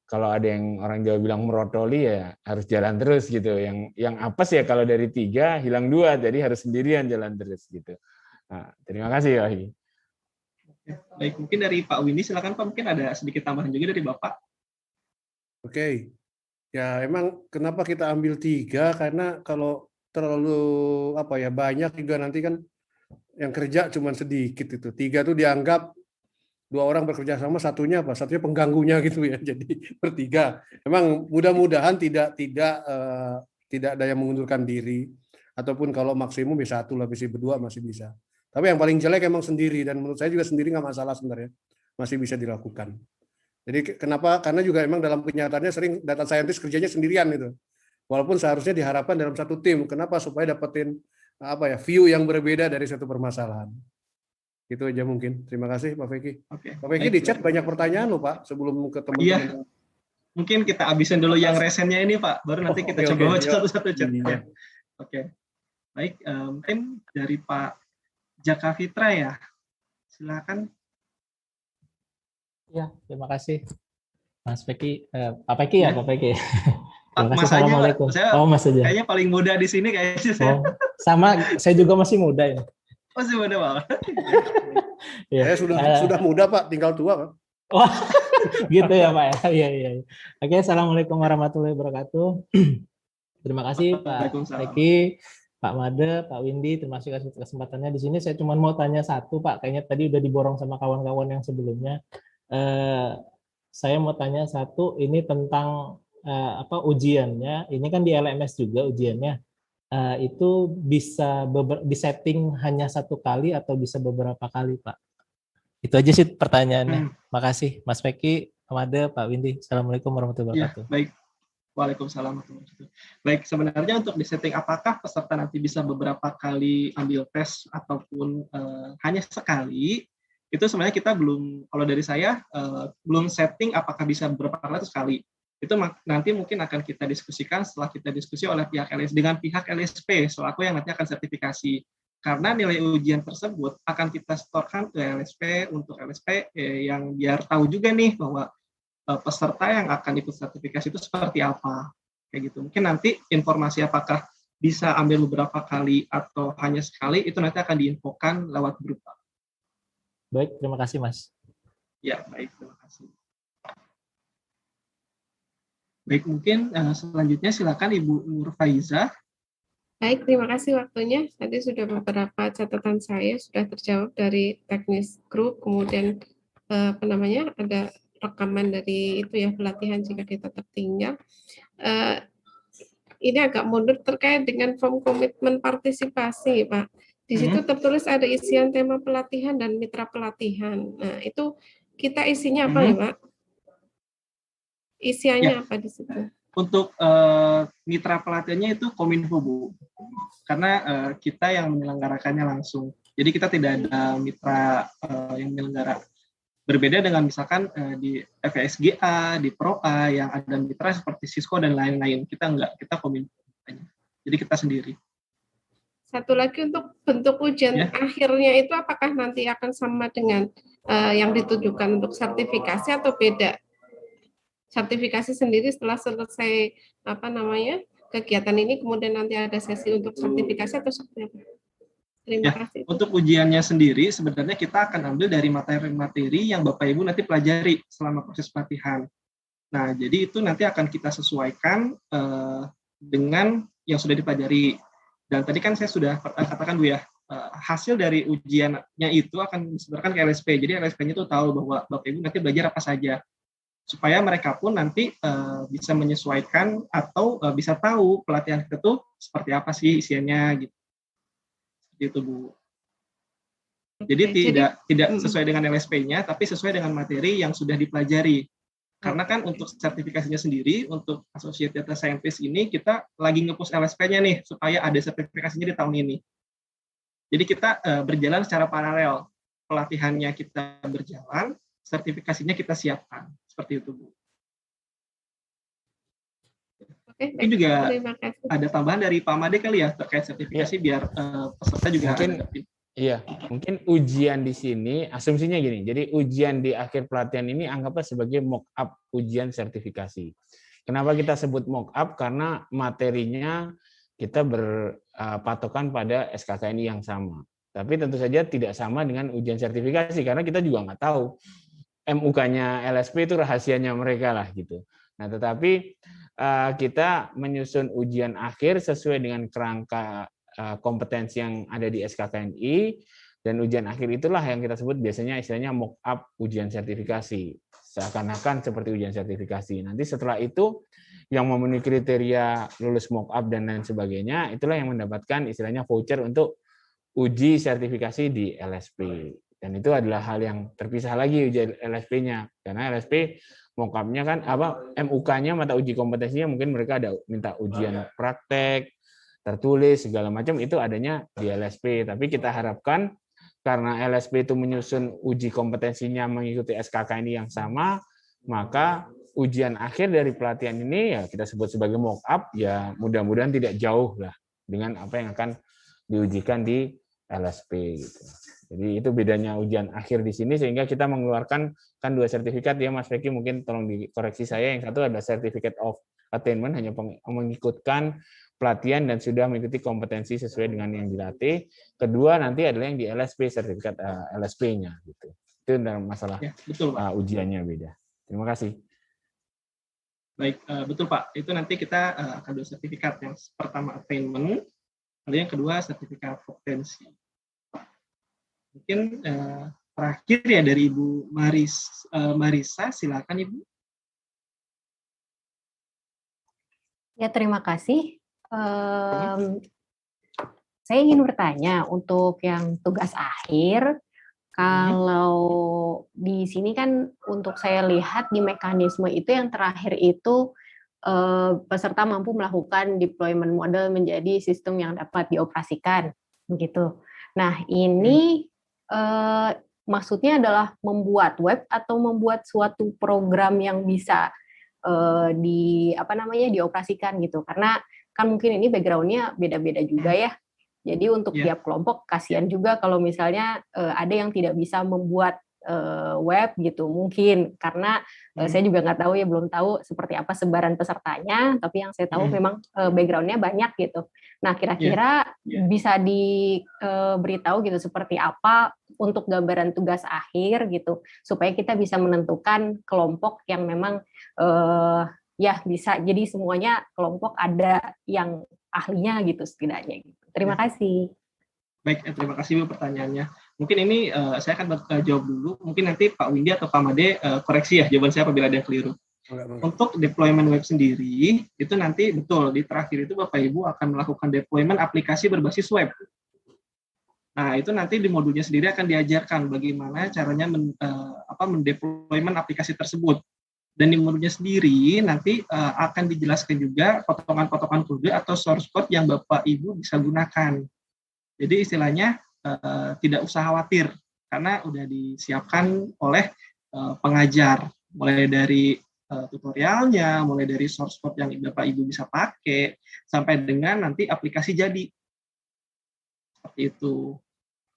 kalau ada yang orang Jawa bilang merotoli ya harus jalan terus gitu. Yang apes ya kalau dari 3 hilang 2, jadi harus sendirian jalan terus gitu. Nah, terima kasih Wahyu. Baik, mungkin dari Pak Windy silakan Pak, mungkin ada sedikit tambahan juga dari Bapak. Oke. Ya emang kenapa kita ambil 3, karena kalau terlalu banyak juga nanti kan yang kerja cuma sedikit itu. 3 tuh dianggap 2 orang bekerja sama, satunya pengganggunya gitu ya. Jadi bertiga. Memang mudah-mudahan tidak ada yang mengundurkan diri, ataupun kalau maksimum bisa 1 lah, bisa berdua masih bisa. Tapi yang paling jelek emang sendiri, dan menurut saya juga sendiri nggak masalah sebenarnya, masih bisa dilakukan. Jadi kenapa? Karena juga emang dalam kenyataannya sering data scientist kerjanya sendirian itu. Walaupun seharusnya diharapkan dalam satu tim. Kenapa? Supaya dapetin view yang berbeda dari satu permasalahan. Itu aja mungkin. Terima kasih Pak Feki. Oke. Pak Feki di chat banyak pertanyaan loh Pak sebelum ke teman-teman. Iya. Mungkin kita habisin dulu yang resennya ini Pak, baru nanti kita coba satu-satu chatnya. Oke. Baik, mungkin dari Pak Jaka Fitra ya. Silakan. Ya, terima kasih Mas Feki. Pak Feki ya, Pak Feki. Terima kasih. Assalamualaikum. Mas aja. Kayaknya paling muda di sini kayaknya. Sama, saya juga masih muda ini. Masih muda Pak. Saya sudah muda Pak, tinggal tua Pak. Wah, gitu ya Pak. Iya. Oke, assalamualaikum warahmatullahi wabarakatuh. Terima kasih Pak Feki, Pak Made, Pak Windy. Terima kasih atas kesempatannya di sini. Saya cuma mau tanya satu Pak. Kayaknya tadi udah diborong sama kawan-kawan yang sebelumnya. Saya mau tanya satu. Ini tentang ujiannya. Ini kan di LMS juga ujiannya. Itu bisa disetting hanya 1 kali atau bisa beberapa kali Pak? Itu aja sih pertanyaannya. Makasih Mas Feki, Pak Made, Pak Windy. Assalamualaikum warahmatullahi wabarakatuh. Ya, baik. Waalaikumsalam warahmatullahi wabarakatuh. Baik, sebenarnya untuk disetting apakah peserta nanti bisa beberapa kali ambil tes ataupun hanya sekali, itu sebenarnya kita belum, kalau dari saya belum setting apakah bisa beberapa kali atau sekali. Itu nanti mungkin akan kita diskusikan setelah kita diskusi oleh pihak dengan pihak LSP selaku yang nanti akan sertifikasi. Karena nilai ujian tersebut akan kita setorkan ke LSP untuk LSP yang biar tahu juga nih bahwa peserta yang akan ikut sertifikasi itu seperti apa. Kayak gitu. Mungkin nanti informasi apakah bisa ambil beberapa kali atau hanya sekali itu nanti akan diinfokan lewat grup. Baik, terima kasih Mas. Ya, baik, terima kasih. Baik, mungkin selanjutnya silakan Ibu Nur Faiza Baik, terima kasih waktunya. Tadi sudah beberapa catatan saya sudah terjawab dari teknis grup, kemudian ada rekaman dari itu ya, pelatihan jika kita tertinggal. Ini agak mundur terkait dengan form komitmen partisipasi, Pak. Di situ tertulis ada isian tema pelatihan dan mitra pelatihan. Nah, itu kita isinya apa ya, Pak? Isiannya apa di situ? Untuk mitra pelatihannya itu Kominfo, Bu. Karena kita yang menyelenggarakannya langsung. Jadi kita tidak ada mitra yang menyelenggara. Berbeda dengan misalkan di FSGA, di PROA yang ada mitra seperti Cisco dan lain-lain. Kita enggak, kita Kominfo. Jadi kita sendiri. Satu lagi untuk bentuk ujian akhirnya itu apakah nanti akan sama dengan yang ditujukan untuk sertifikasi atau beda? Sertifikasi sendiri setelah selesai kegiatan ini kemudian nanti ada sesi untuk sertifikasi atau seperti apa? Terima kasih. Untuk ujiannya sendiri sebenarnya kita akan ambil dari materi-materi yang Bapak Ibu nanti pelajari selama proses pelatihan. Nah, jadi itu nanti akan kita sesuaikan dengan yang sudah dipelajari. Dan tadi kan saya sudah katakan Bu ya, hasil dari ujiannya itu akan disebarkan ke LSP. Jadi LSP-nya itu tahu bahwa Bapak Ibu nanti belajar apa saja. Supaya mereka pun nanti bisa menyesuaikan atau bisa tahu pelatihan kita tuh seperti apa sih isiannya gitu. Itu Bu. Jadi tidak sesuai dengan LSP-nya, tapi sesuai dengan materi yang sudah dipelajari. Karena kan untuk sertifikasinya sendiri, untuk Associate Data Scientist ini kita lagi nge-push LSP-nya nih supaya ada sertifikasinya di tahun ini. Jadi kita berjalan secara paralel. Pelatihannya kita berjalan, sertifikasinya kita siapkan. Seperti itu, Bu. Ini juga ada tambahan dari Pak Made kali ya terkait sertifikasi biar peserta juga mungkin ujian di sini asumsinya gini. Jadi ujian di akhir pelatihan ini anggaplah sebagai mock up ujian sertifikasi. Kenapa kita sebut mock up? Karena materinya kita berpatokan pada SKKNI yang sama. Tapi tentu saja tidak sama dengan ujian sertifikasi karena kita juga nggak tahu MUK-nya LSP itu rahasianya mereka lah gitu. Nah, tetapi kita menyusun ujian akhir sesuai dengan kerangka kompetensi yang ada di SKKNI, dan ujian akhir itulah yang kita sebut biasanya istilahnya mock up ujian sertifikasi. Seakan-akan seperti ujian sertifikasi. Nanti setelah itu yang memenuhi kriteria lulus mock up dan lain sebagainya, itulah yang mendapatkan istilahnya voucher untuk uji sertifikasi di LSP. Dan itu adalah hal yang terpisah lagi ujian LSP-nya. Karena LSP mock-up-nya kan MUK-nya mata uji kompetensinya mungkin mereka ada minta ujian praktek, tertulis segala macam itu adanya di LSP. Tapi kita harapkan karena LSP itu menyusun uji kompetensinya mengikuti SKKNI yang sama, maka ujian akhir dari pelatihan ini ya kita sebut sebagai mock-up ya mudah-mudahan tidak jauh lah dengan apa yang akan diujikan di LSP gitu. Jadi itu bedanya ujian akhir di sini sehingga kita mengeluarkan kan 2 sertifikat ya Mas Feki, mungkin tolong dikoreksi saya. Yang satu ada Certificate of Attainment hanya mengikutkan pelatihan dan sudah mengikuti kompetensi sesuai dengan yang dilatih. Kedua nanti adalah yang di LSP, sertifikat LSP-nya gitu. Itu dalam masalah ya, betul, Pak. Ujiannya beda. Terima kasih. Baik, betul Pak. Itu nanti kita akan 2 sertifikat. Yang pertama attainment, lalu yang kedua sertifikat kompetensi. Mungkin terakhir ya dari Ibu Marisa, silakan Ibu. Ya, terima kasih. Saya ingin bertanya untuk yang tugas akhir, kalau di sini kan untuk saya lihat di mekanisme itu yang terakhir itu peserta mampu melakukan deployment model menjadi sistem yang dapat dioperasikan, begitu. Nah, ini maksudnya adalah membuat web atau membuat suatu program yang bisa dioperasikan gitu, karena kan mungkin ini background-nya beda-beda juga ya. Jadi untuk tiap kelompok kasihan juga kalau misalnya ada yang tidak bisa membuat web gitu, mungkin karena saya juga nggak tahu ya, belum tahu seperti apa sebaran pesertanya, tapi yang saya tahu memang background-nya banyak gitu. Nah, kira-kira bisa diberitahu gitu seperti apa untuk gambaran tugas akhir gitu, supaya kita bisa menentukan kelompok yang memang ya bisa, jadi semuanya kelompok ada yang ahlinya gitu setidaknya. Gitu. Terima kasih. Baik, terima kasih Bu pertanyaannya. Mungkin ini saya akan jawab dulu. Mungkin nanti Pak Windy atau Pak Made koreksi ya jawaban saya apabila ada yang keliru. Untuk deployment web sendiri, itu nanti betul di terakhir itu Bapak Ibu akan melakukan deployment aplikasi berbasis web. Nah, itu nanti di modulnya sendiri akan diajarkan bagaimana caranya mendeployment aplikasi tersebut. Dan di modulnya sendiri nanti akan dijelaskan juga potongan-potongan kode atau source code yang Bapak Ibu bisa gunakan. Jadi istilahnya tidak usah khawatir karena udah disiapkan oleh pengajar, mulai dari tutorialnya, mulai dari source code yang Bapak Ibu bisa pakai, sampai dengan nanti aplikasi jadi. Seperti itu.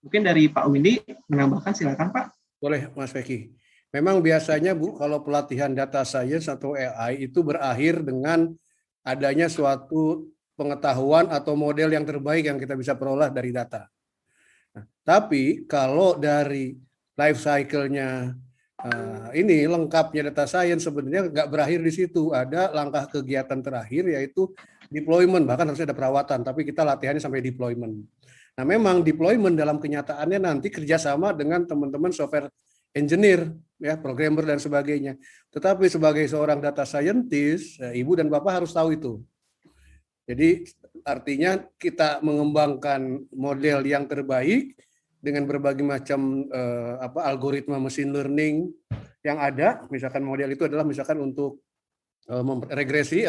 Mungkin dari Pak Windy menambahkan, silakan Pak. Boleh Mas Feki. Memang biasanya Bu, kalau pelatihan data science atau AI itu berakhir dengan adanya suatu pengetahuan atau model yang terbaik yang kita bisa peroleh dari data. Nah, tapi kalau dari life cycle-nya ini lengkapnya data science sebenarnya nggak berakhir di situ. Ada langkah kegiatan terakhir yaitu deployment, bahkan harusnya ada perawatan, tapi kita latihannya sampai deployment. Nah memang deployment dalam kenyataannya nanti kerjasama dengan teman-teman software engineer, ya programmer dan sebagainya. Tetapi sebagai seorang data scientist, Ibu dan Bapak harus tahu itu. Jadi artinya kita mengembangkan model yang terbaik dengan berbagai macam algoritma machine learning yang ada, misalkan model itu adalah misalkan untuk memprediksi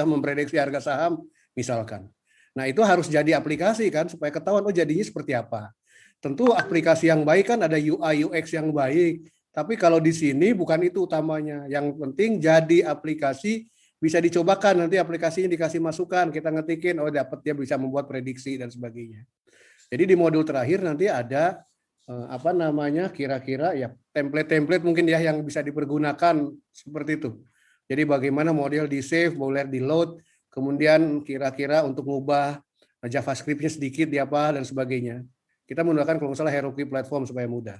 harga saham, misalkan. Nah itu harus jadi aplikasi kan, supaya ketahuan oh jadinya seperti apa. Tentu aplikasi yang baik kan ada UI UX yang baik, tapi kalau di sini bukan itu utamanya. Yang penting jadi aplikasi bisa dicobakan, nanti aplikasinya dikasih masukan, kita ngetikin, oh dapat dia bisa membuat prediksi dan sebagainya. Jadi di modul terakhir nanti ada kira-kira ya template-template mungkin ya yang bisa dipergunakan seperti itu. Jadi bagaimana model di save, boleh di load, kemudian kira-kira untuk mengubah JavaScript-nya sedikit di apa dan sebagainya. Kita menggunakan kalau nggak salah Heroku platform supaya mudah.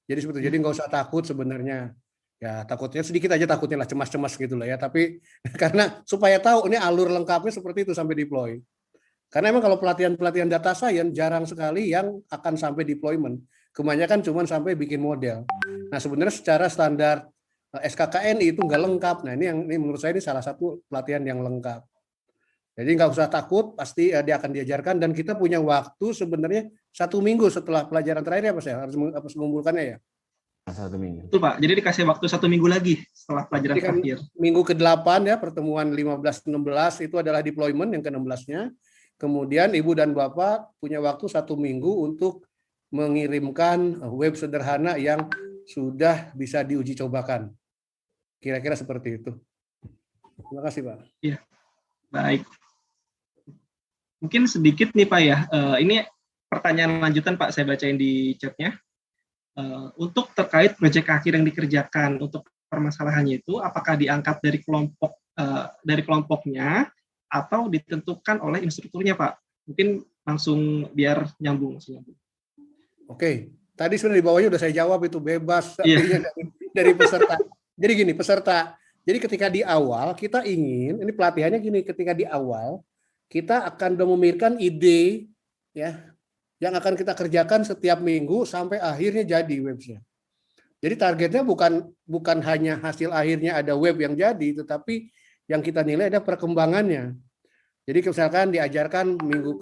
Jadi seperti itu. Jadi nggak usah takut sebenarnya. Ya takutnya sedikit aja takutnya lah, cemas-cemas gitu lah ya. Tapi karena supaya tahu ini alur lengkapnya seperti itu sampai deploy. Karena emang kalau pelatihan data science jarang sekali yang akan sampai deployment. Kebanyakan cuma sampai bikin model. Nah sebenarnya secara standar SKKNI itu nggak lengkap. Nah ini menurut saya ini salah satu pelatihan yang lengkap. Jadi nggak usah takut, pasti dia akan diajarkan dan kita punya waktu sebenarnya 1 minggu setelah pelajaran terakhir ya Mas ya, harus mengumpulkannya ya. 1 minggu. Itu Pak, jadi dikasih waktu 1 minggu lagi setelah pelajaran terakhir. Minggu ke-8 ya, pertemuan 15-16 itu adalah deployment yang ke-16-nya. Kemudian Ibu dan Bapak punya waktu 1 minggu untuk mengirimkan web sederhana yang sudah bisa diuji cobakan. Kira-kira seperti itu. Terima kasih Pak. Iya, baik. Mungkin sedikit nih Pak ya, ini pertanyaan lanjutan Pak, saya bacain di chatnya. Untuk terkait proyek akhir yang dikerjakan untuk permasalahannya itu, apakah diangkat dari kelompoknya atau ditentukan oleh instrukturnya Pak? Mungkin langsung biar nyambung. Oke, tadi sebenarnya di bawahnya udah saya jawab itu bebas dari peserta. Jadi gini peserta. Jadi ketika di awal kita ingin, ini pelatihannya gini, ketika di awal kita akan memikirkan ide ya yang akan kita kerjakan setiap minggu sampai akhirnya jadi webnya. Jadi targetnya bukan hanya hasil akhirnya ada web yang jadi, tetapi yang kita nilai ada perkembangannya. Jadi misalkan diajarkan minggu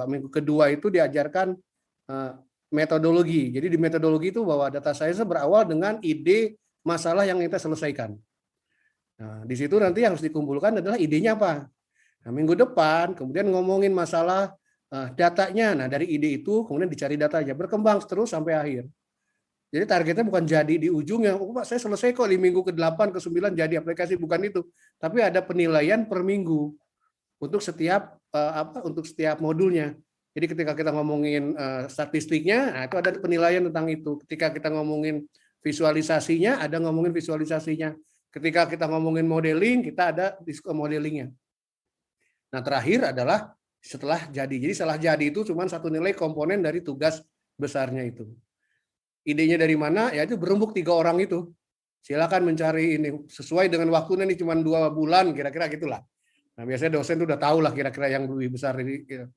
minggu kedua itu diajarkan metodologi. Jadi di metodologi itu bahwa data science berawal dengan ide masalah yang kita selesaikan. Nah, di situ nanti yang harus dikumpulkan adalah idenya apa. Nah, minggu depan kemudian ngomongin masalah datanya. Nah, dari ide itu kemudian dicari datanya, berkembang terus sampai akhir. Jadi targetnya bukan jadi di ujungnya, oh Pak saya selesai kok di minggu ke-8 ke-9 jadi aplikasi, bukan itu. Tapi ada penilaian per minggu untuk setiap modulnya. Jadi ketika kita ngomongin statistiknya, nah itu ada penilaian tentang itu. Ketika kita ngomongin visualisasinya, ada ngomongin visualisasinya. Ketika kita ngomongin modeling, kita ada modelingnya. Nah terakhir adalah setelah jadi. Jadi setelah jadi itu cuma satu nilai komponen dari tugas besarnya itu. Idenya dari mana? Ya itu berembuk 3 orang itu. Silakan mencari ini sesuai dengan waktunya nih cuma 2 bulan kira-kira gitulah. Nah, biasanya dosen tuh udah tahu lah kira-kira yang lebih besar ini. Gitu.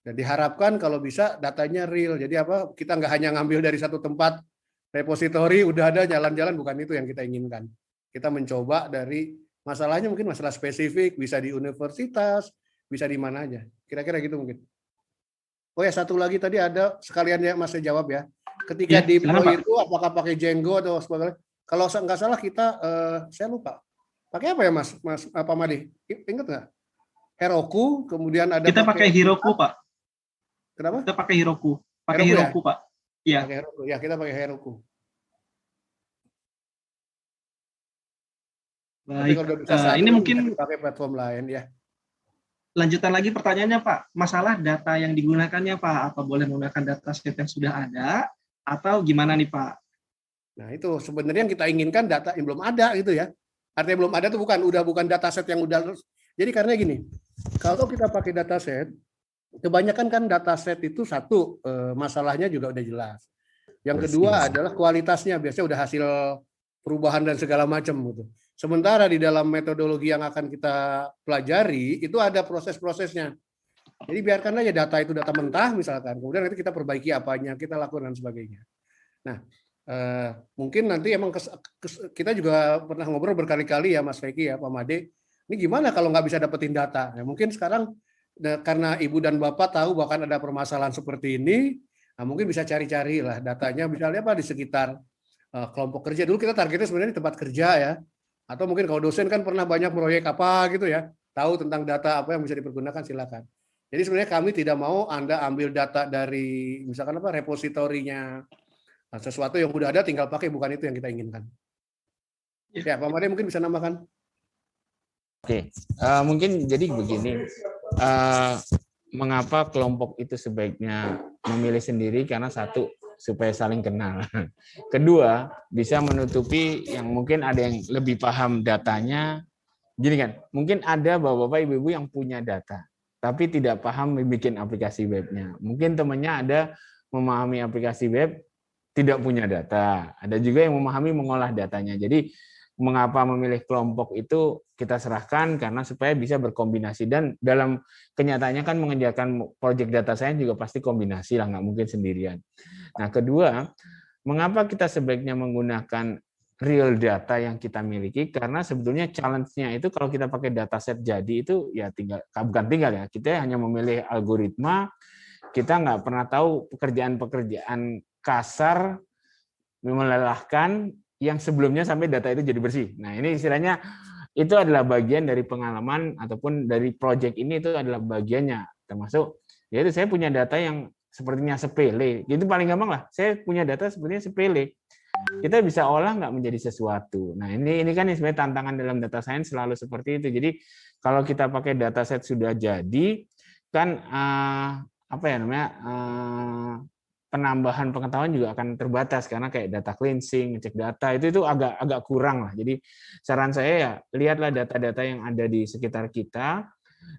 Dan diharapkan kalau bisa datanya real. Jadi apa? Kita nggak hanya ngambil dari satu tempat repositori, udah ada jalan-jalan, bukan itu yang kita inginkan. Kita mencoba dari masalahnya mungkin masalah spesifik, bisa di universitas, bisa di mana aja. Kira-kira gitu mungkin. Oh ya, satu lagi tadi ada sekalian ya Mas jawab ya. Ketika deploy itu apakah pakai Django atau sebagainya? Kalau nggak salah kita, saya lupa. Pakai apa ya Mas Pak Made? Ingat nggak? Heroku, kemudian ada kita pakai Heroku, Pak. Kenapa? Kita pakai Heroku. Pakai Heroku, ya? Pak. Iya. Pakai Heroku. Ya, kita pakai Heroku. Baik. Ini mungkin pakai platform lain ya. Lanjutan lagi pertanyaannya, Pak. Masalah data yang digunakannya, Pak. Apa boleh menggunakan dataset yang sudah ada atau gimana nih, Pak? Nah, itu sebenarnya yang kita inginkan data yang belum ada gitu ya. Artinya belum ada itu bukan dataset yang udah. Jadi karena gini, kalau kita pakai dataset, kebanyakan kan dataset itu satu masalahnya juga udah jelas. Yang kedua adalah kualitasnya biasanya udah hasil perubahan dan segala macam gitu. Sementara di dalam metodologi yang akan kita pelajari itu ada proses-prosesnya. Jadi biarkan aja data itu data mentah misalkan, kemudian nanti kita perbaiki apanya, kita lakukan dan sebagainya. Nah, mungkin nanti emang kita juga pernah ngobrol berkali-kali ya Mas Feki ya Pak Made, ini gimana kalau nggak bisa dapetin data? Ya, mungkin sekarang karena Ibu dan Bapak tahu bahkan ada permasalahan seperti ini, nah mungkin bisa cari-cari lah datanya, misalnya apa di sekitar kelompok kerja. Dulu kita targetnya sebenarnya di tempat kerja ya, atau mungkin kalau dosen kan pernah banyak proyek apa gitu ya, tahu tentang data apa yang bisa dipergunakan silakan. Jadi sebenarnya kami tidak mau Anda ambil data dari misalkan apa repositorinya, sesuatu yang udah ada tinggal pakai, bukan itu yang kita inginkan. Ya, Pak Made mungkin bisa nambahkan. Oke, mungkin jadi begini, mengapa kelompok itu sebaiknya memilih sendiri? Karena satu, supaya saling kenal. Kedua, bisa menutupi yang mungkin ada yang lebih paham datanya. Gini kan, mungkin ada bapak-bapak, ibu-ibu yang punya data, tapi tidak paham bikin aplikasi webnya. Mungkin temannya ada memahami aplikasi web, tidak punya data. Ada juga yang memahami mengolah datanya. Jadi mengapa memilih kelompok itu kita serahkan karena supaya bisa berkombinasi, dan dalam kenyataannya kan mengerjakan project data science juga pasti kombinasi lah, nggak mungkin sendirian. Nah, kedua, mengapa kita sebaiknya menggunakan real data yang kita miliki? Karena sebetulnya challenge-nya itu kalau kita pakai dataset jadi itu ya bukan tinggal ya, kita hanya memilih algoritma, kita nggak pernah tahu pekerjaan-pekerjaan kasar melelahkan yang sebelumnya sampai data itu jadi bersih. Nah, ini istilahnya itu adalah bagian dari pengalaman ataupun dari project ini, itu adalah bagiannya. Termasuk yaitu saya punya data yang sepertinya sepele. Itu paling gampang lah. Saya punya data sepertinya sepele. Kita bisa olah nggak menjadi sesuatu. Nah, ini kan sebenarnya tantangan dalam data science selalu seperti itu. Jadi kalau kita pakai dataset sudah jadi kan apa ya namanya? Penambahan pengetahuan juga akan terbatas karena kayak data cleansing, ngecek data itu agak kurang lah. Jadi saran saya ya lihatlah data-data yang ada di sekitar kita,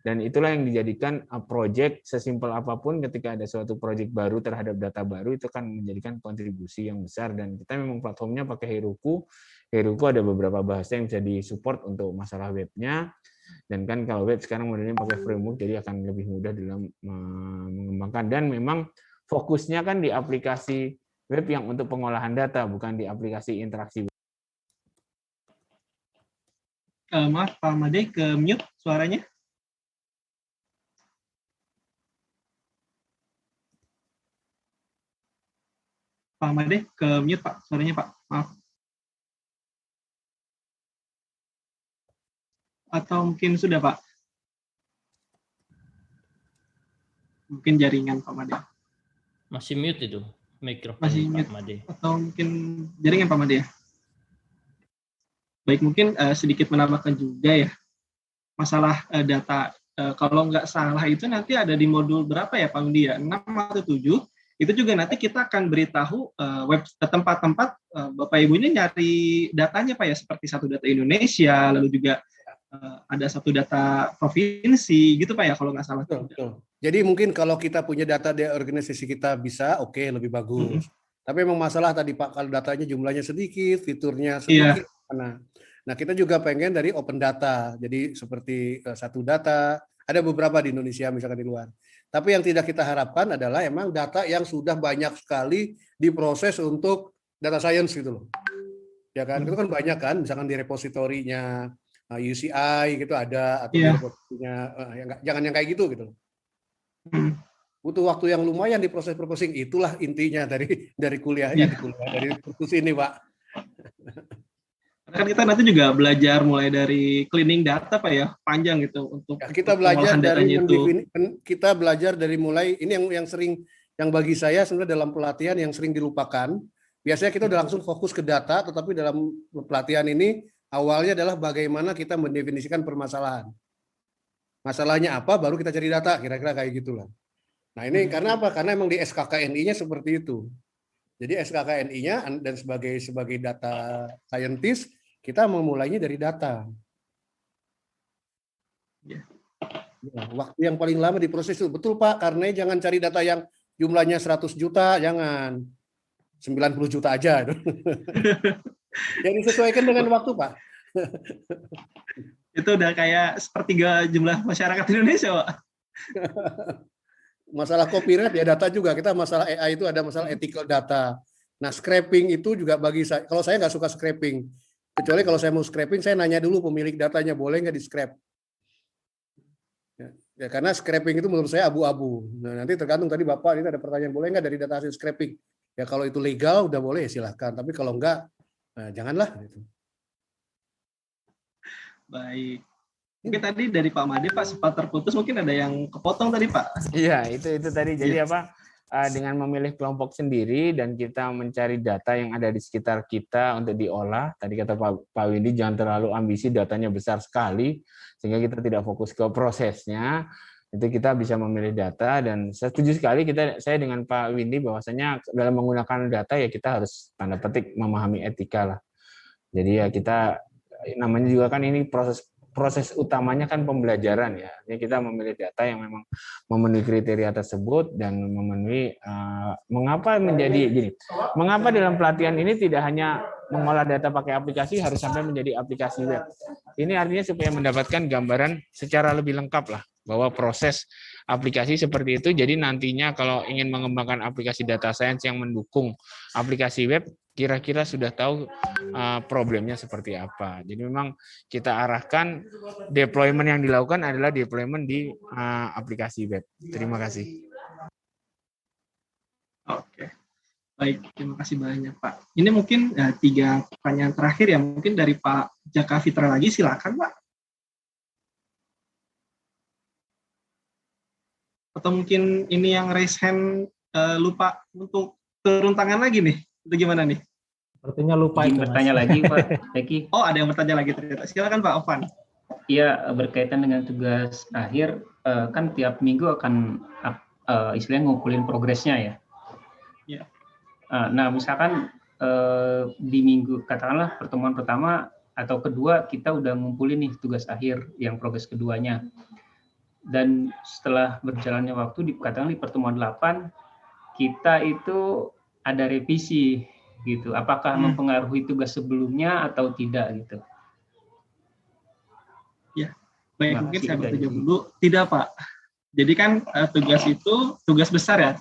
dan itulah yang dijadikan project. Sesimpel apapun ketika ada suatu project baru terhadap data baru itu kan menjadikan kontribusi yang besar, dan kita memang platformnya pakai Heroku. Heroku ada beberapa bahasa yang bisa disupport untuk masalah webnya, dan kan kalau web sekarang modelnya pakai framework jadi akan lebih mudah dalam mengembangkan, dan memang fokusnya kan di aplikasi web yang untuk pengolahan data, bukan di aplikasi interaksi. Maaf, Pak Made, ke mute suaranya. Pak Made, ke mute Pak, suaranya Pak, maaf. Atau mungkin sudah Pak? Mungkin jaringan Pak Made. Masih mute itu mikrofon masih Pak mute. Made. Atau mungkin jaringan Pak Made ya. Baik, mungkin sedikit menambahkan juga ya masalah data. Kalau nggak salah itu nanti ada di modul berapa ya Pak Made ya, 6 atau 7. Itu juga nanti kita akan beritahu web tempat-tempat Bapak Ibu ini nyari datanya Pak ya, seperti satu data Indonesia, lalu juga ada satu data provinsi gitu Pak ya kalau nggak salah. Betul. Jadi mungkin kalau kita punya data di organisasi kita bisa lebih bagus. Tapi memang masalah tadi Pak, kalau datanya jumlahnya sedikit, fiturnya sedikit. Nah Nah, kita juga pengen dari open data. Jadi seperti satu data, ada beberapa di Indonesia misalkan di luar. Tapi yang tidak kita harapkan adalah emang data yang sudah banyak sekali diproses untuk data science gitu loh. Ya kan, itu kan banyak kan, misalkan di repositorinya UCI gitu ada, atau di repositorinya jangan yang kayak gitu gitu loh. Butuh waktu yang lumayan diproses processing, itulah intinya dari kuliahnya, dari kursus ini, Pak. Kan kita nanti juga belajar mulai dari cleaning data, Pak ya, panjang gitu untuk ya, kita belajar dari mulai ini yang sering, yang bagi saya sebenarnya dalam pelatihan yang sering dilupakan. Biasanya kita udah langsung fokus ke data, tetapi dalam pelatihan ini awalnya adalah bagaimana kita mendefinisikan permasalahan. Masalahnya apa, baru kita cari data, kira-kira kayak gitulah. Nah ini karena apa? Karena emang di SKKNI-nya seperti itu. Jadi SKKNI-nya dan sebagai data scientist, kita memulainya dari data. Ya, waktu yang paling lama diproses itu, betul Pak, karena jangan cari data yang jumlahnya 100 juta, jangan. 90 juta aja. Yang disesuaikan dengan waktu, Pak. Itu udah kayak sepertiga jumlah masyarakat Indonesia, Pak. Masalah copyright ya data juga. Kita masalah AI itu ada masalah ethical data. Nah, scraping itu juga bagi saya, kalau saya nggak suka scraping. Kecuali kalau saya mau scraping, saya nanya dulu pemilik datanya, boleh nggak di-scrap? Ya, karena scraping itu menurut saya abu-abu. Nah, nanti tergantung tadi Bapak, ini ada pertanyaan, boleh nggak dari data hasil scraping? Ya kalau itu legal udah boleh silahkan, tapi kalau enggak janganlah. Baik. Mungkin tadi dari Pak Made, Pak, sempat terputus, mungkin ada yang kepotong tadi, Pak. Iya, itu tadi. Jadi apa? Dengan memilih kelompok sendiri dan kita mencari data yang ada di sekitar kita untuk diolah. Tadi kata Pak Windy, jangan terlalu ambisi, datanya besar sekali sehingga kita tidak fokus ke prosesnya. Itu kita bisa memilih data, dan setuju sekali saya dengan Pak Windy bahwasanya dalam menggunakan data ya kita harus tanda petik memahami etika lah. Jadi ya kita namanya juga kan ini proses utamanya kan pembelajaran ya. Jadi kita memilih data yang memang memenuhi kriteria tersebut dan memenuhi mengapa dalam pelatihan ini tidak hanya mengolah data pakai aplikasi, harus sampai menjadi aplikasi web. Ini artinya supaya mendapatkan gambaran secara lebih lengkap lah bahwa proses aplikasi seperti itu. Jadi nantinya kalau ingin mengembangkan aplikasi data science yang mendukung aplikasi web, kira-kira sudah tahu problemnya seperti apa. Jadi memang kita arahkan deployment yang dilakukan adalah deployment di aplikasi web. Terima kasih. Oke. Baik, terima kasih banyak Pak. Ini mungkin 3 pertanyaan terakhir ya, mungkin dari Pak Jaka Fitra lagi, silakan Pak. Atau mungkin ini yang raise hand lupa untuk turun tangan lagi nih, itu gimana nih? Sepertinya lupa itu, bertanya lagi Pak Eki. Oh, ada yang bertanya lagi ternyata. Silakan Pak Ovan. Iya, berkaitan dengan tugas akhir, kan tiap minggu akan istilahnya ngumpulin progresnya ya. Iya. Nah, misalkan di minggu, katakanlah pertemuan pertama atau kedua, kita udah ngumpulin nih tugas akhir yang progres keduanya. Dan setelah berjalannya waktu, katakanlah di pertemuan 8, kita itu ada revisi gitu. Apakah mempengaruhi tugas sebelumnya atau tidak gitu? Ya, baik, mungkin saya bertanya dulu. Tidak, Pak. Jadi kan tugas itu tugas besar ya,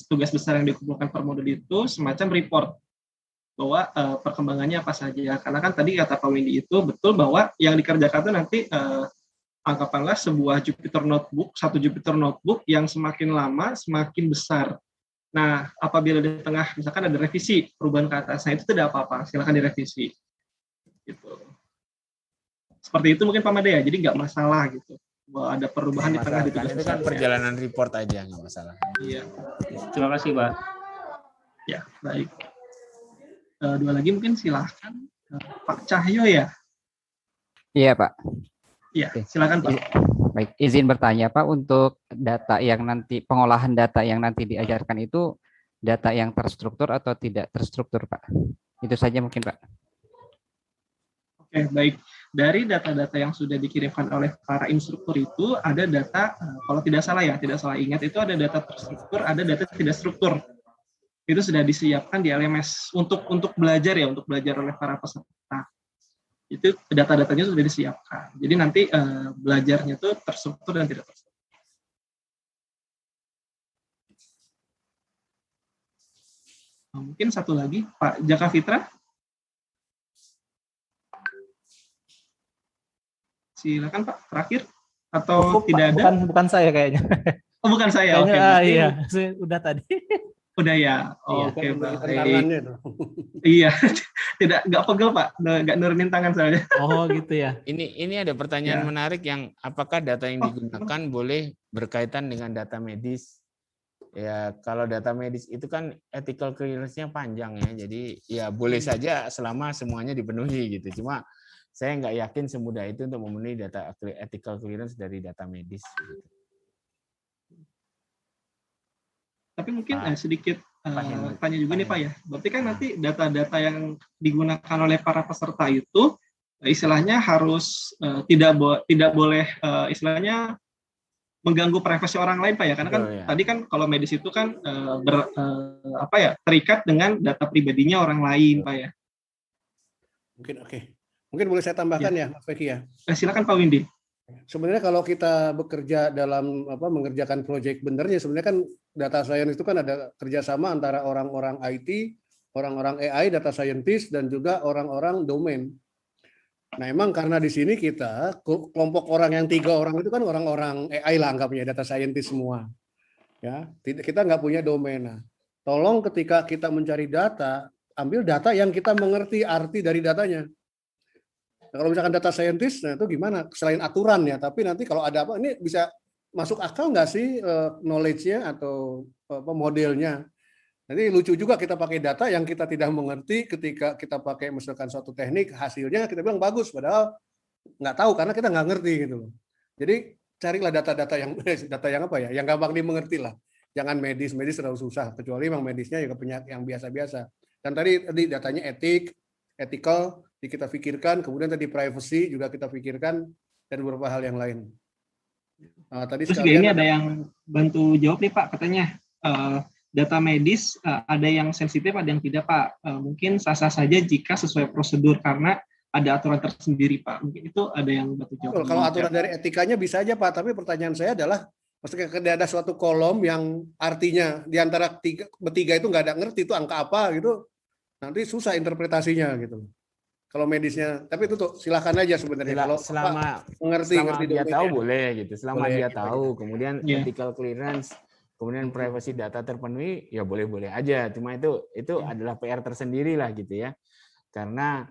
tugas besar yang dikumpulkan per modul itu semacam report bahwa perkembangannya apa saja. Karena kan tadi kata Pak Windy itu betul bahwa yang dikerjakan itu nanti anggaplah sebuah Jupyter Notebook, satu Jupyter Notebook yang semakin lama semakin besar. Nah, apabila di tengah misalkan ada revisi perubahan ke atasnya, itu tidak apa-apa, silakan direvisi. Gitu. Seperti itu mungkin Pak Made ya, jadi nggak masalah gitu. Bahwa ada perubahan di tengah di tugas itu kan perjalanan report aja, nggak masalah. Iya. Terima kasih Pak. Ya, baik. 2 lagi mungkin silahkan Pak Cahyo ya. Iya Pak. Iya, silakan Pak. Baik, izin bertanya Pak, untuk data yang nanti, pengolahan data yang nanti diajarkan itu data yang terstruktur atau tidak terstruktur Pak? Itu saja mungkin Pak. Oke, baik. Dari data-data yang sudah dikirimkan oleh para instruktur itu ada data, kalau tidak salah ingat, itu ada data terstruktur, ada data tidak struktur. Itu sudah disiapkan di LMS untuk belajar ya, untuk belajar oleh para peserta. itu data-datanya sudah disiapkan. Jadi nanti belajarnya itu terstruktur dan tidak terstruktur. Mungkin satu lagi, Pak Jaka Fitra. Silakan Pak, terakhir atau tidak ada? Bukan saya kayaknya. Oh, bukan saya. Oke. Iya, udah tadi. Udah ya. Oke, baik. Iya, nggak pegel Pak, nggak nurunin tangan soalnya. Oh gitu ya. Ini ada pertanyaan menarik yang apakah data yang digunakan boleh berkaitan dengan data medis? Ya, kalau data medis itu kan ethical clearance-nya panjang ya, jadi ya boleh saja selama semuanya dipenuhi gitu. Cuma saya nggak yakin semudah itu untuk memenuhi data ethical clearance dari data medis. Gitu. Tapi mungkin sedikit tanya juga nih Pak ya. Berarti kan nanti data-data yang digunakan oleh para peserta itu istilahnya harus tidak boleh istilahnya mengganggu privasi orang lain Pak ya. Karena kan tadi kan kalau medis itu kan terikat dengan data pribadinya orang lain Pak ya. Mungkin boleh saya tambahkan ya Mas Feki ya. Silakan Pak Windy. Sebenarnya kalau kita bekerja dalam mengerjakan proyek benernya, sebenarnya kan data science itu kan ada kerjasama antara orang-orang IT, orang-orang AI, data scientist, dan juga orang-orang domain. Nah, emang karena di sini kita kelompok orang yang 3 orang itu kan orang-orang AI lah anggapnya, data scientist semua. Ya, kita nggak punya domain. Nah, tolong ketika kita mencari data, ambil data yang kita mengerti arti dari datanya. Nah, kalau misalkan data scientist, nah itu gimana? Selain aturan ya, tapi nanti kalau ada apa, ini bisa masuk akal nggak sih knowledge-nya atau modelnya? Nanti lucu juga kita pakai data yang kita tidak mengerti ketika kita pakai misalkan suatu teknik, hasilnya kita bilang bagus, padahal nggak tahu karena kita nggak ngerti gitu loh. Jadi carilah data-data yang yang gampang dimengerti lah. Jangan medis terlalu susah, kecuali memang medisnya juga punya yang biasa-biasa. Dan tadi datanya ethical, kita pikirkan, kemudian tadi privacy juga kita pikirkan, dan beberapa hal yang lain. Tadi terus ini ada yang bantu jawab nih Pak, katanya data medis ada yang sensitif, ada yang tidak Pak. Mungkin sah-sah saja jika sesuai prosedur karena ada aturan tersendiri Pak. Mungkin itu ada yang bantu jawab. Kalau aturan dari etikanya bisa aja Pak, tapi pertanyaan saya adalah, maksudnya ada suatu kolom yang artinya di antara bertiga itu nggak ada ngerti itu angka apa gitu, nanti susah interpretasinya gitu. Kalau medisnya, tapi itu tuh silakan aja sebenarnya. Kalau selama mengerti dia tahu boleh gitu, selama boleh, dia tahu, kemudian ethical clearance, kemudian privacy data terpenuhi, ya boleh-boleh aja. Cuma itu adalah PR tersendiri lah gitu ya. Karena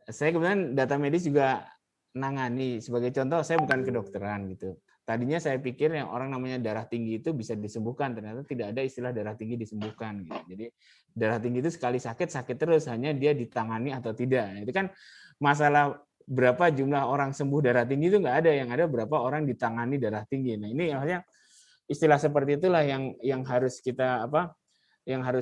saya kemudian data medis juga nangani. Sebagai contoh, saya bukan kedokteran gitu. Tadinya saya pikir yang orang namanya darah tinggi itu bisa disembuhkan, ternyata tidak ada istilah darah tinggi disembuhkan gitu. Jadi darah tinggi itu sekali sakit terus, hanya dia ditangani atau tidak. Itu kan masalah berapa jumlah orang sembuh darah tinggi itu nggak ada, yang ada berapa orang ditangani darah tinggi. Nah, ini artinya istilah seperti itulah yang harus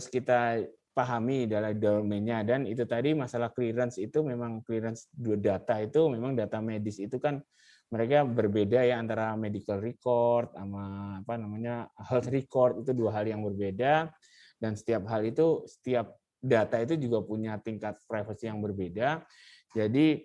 kita pahami dalam domainnya. Dan itu tadi masalah clearance itu memang clearance data itu memang data medis itu kan mereka berbeda ya, antara medical record sama health record, itu dua hal yang berbeda, dan setiap data itu juga punya tingkat privacy yang berbeda. Jadi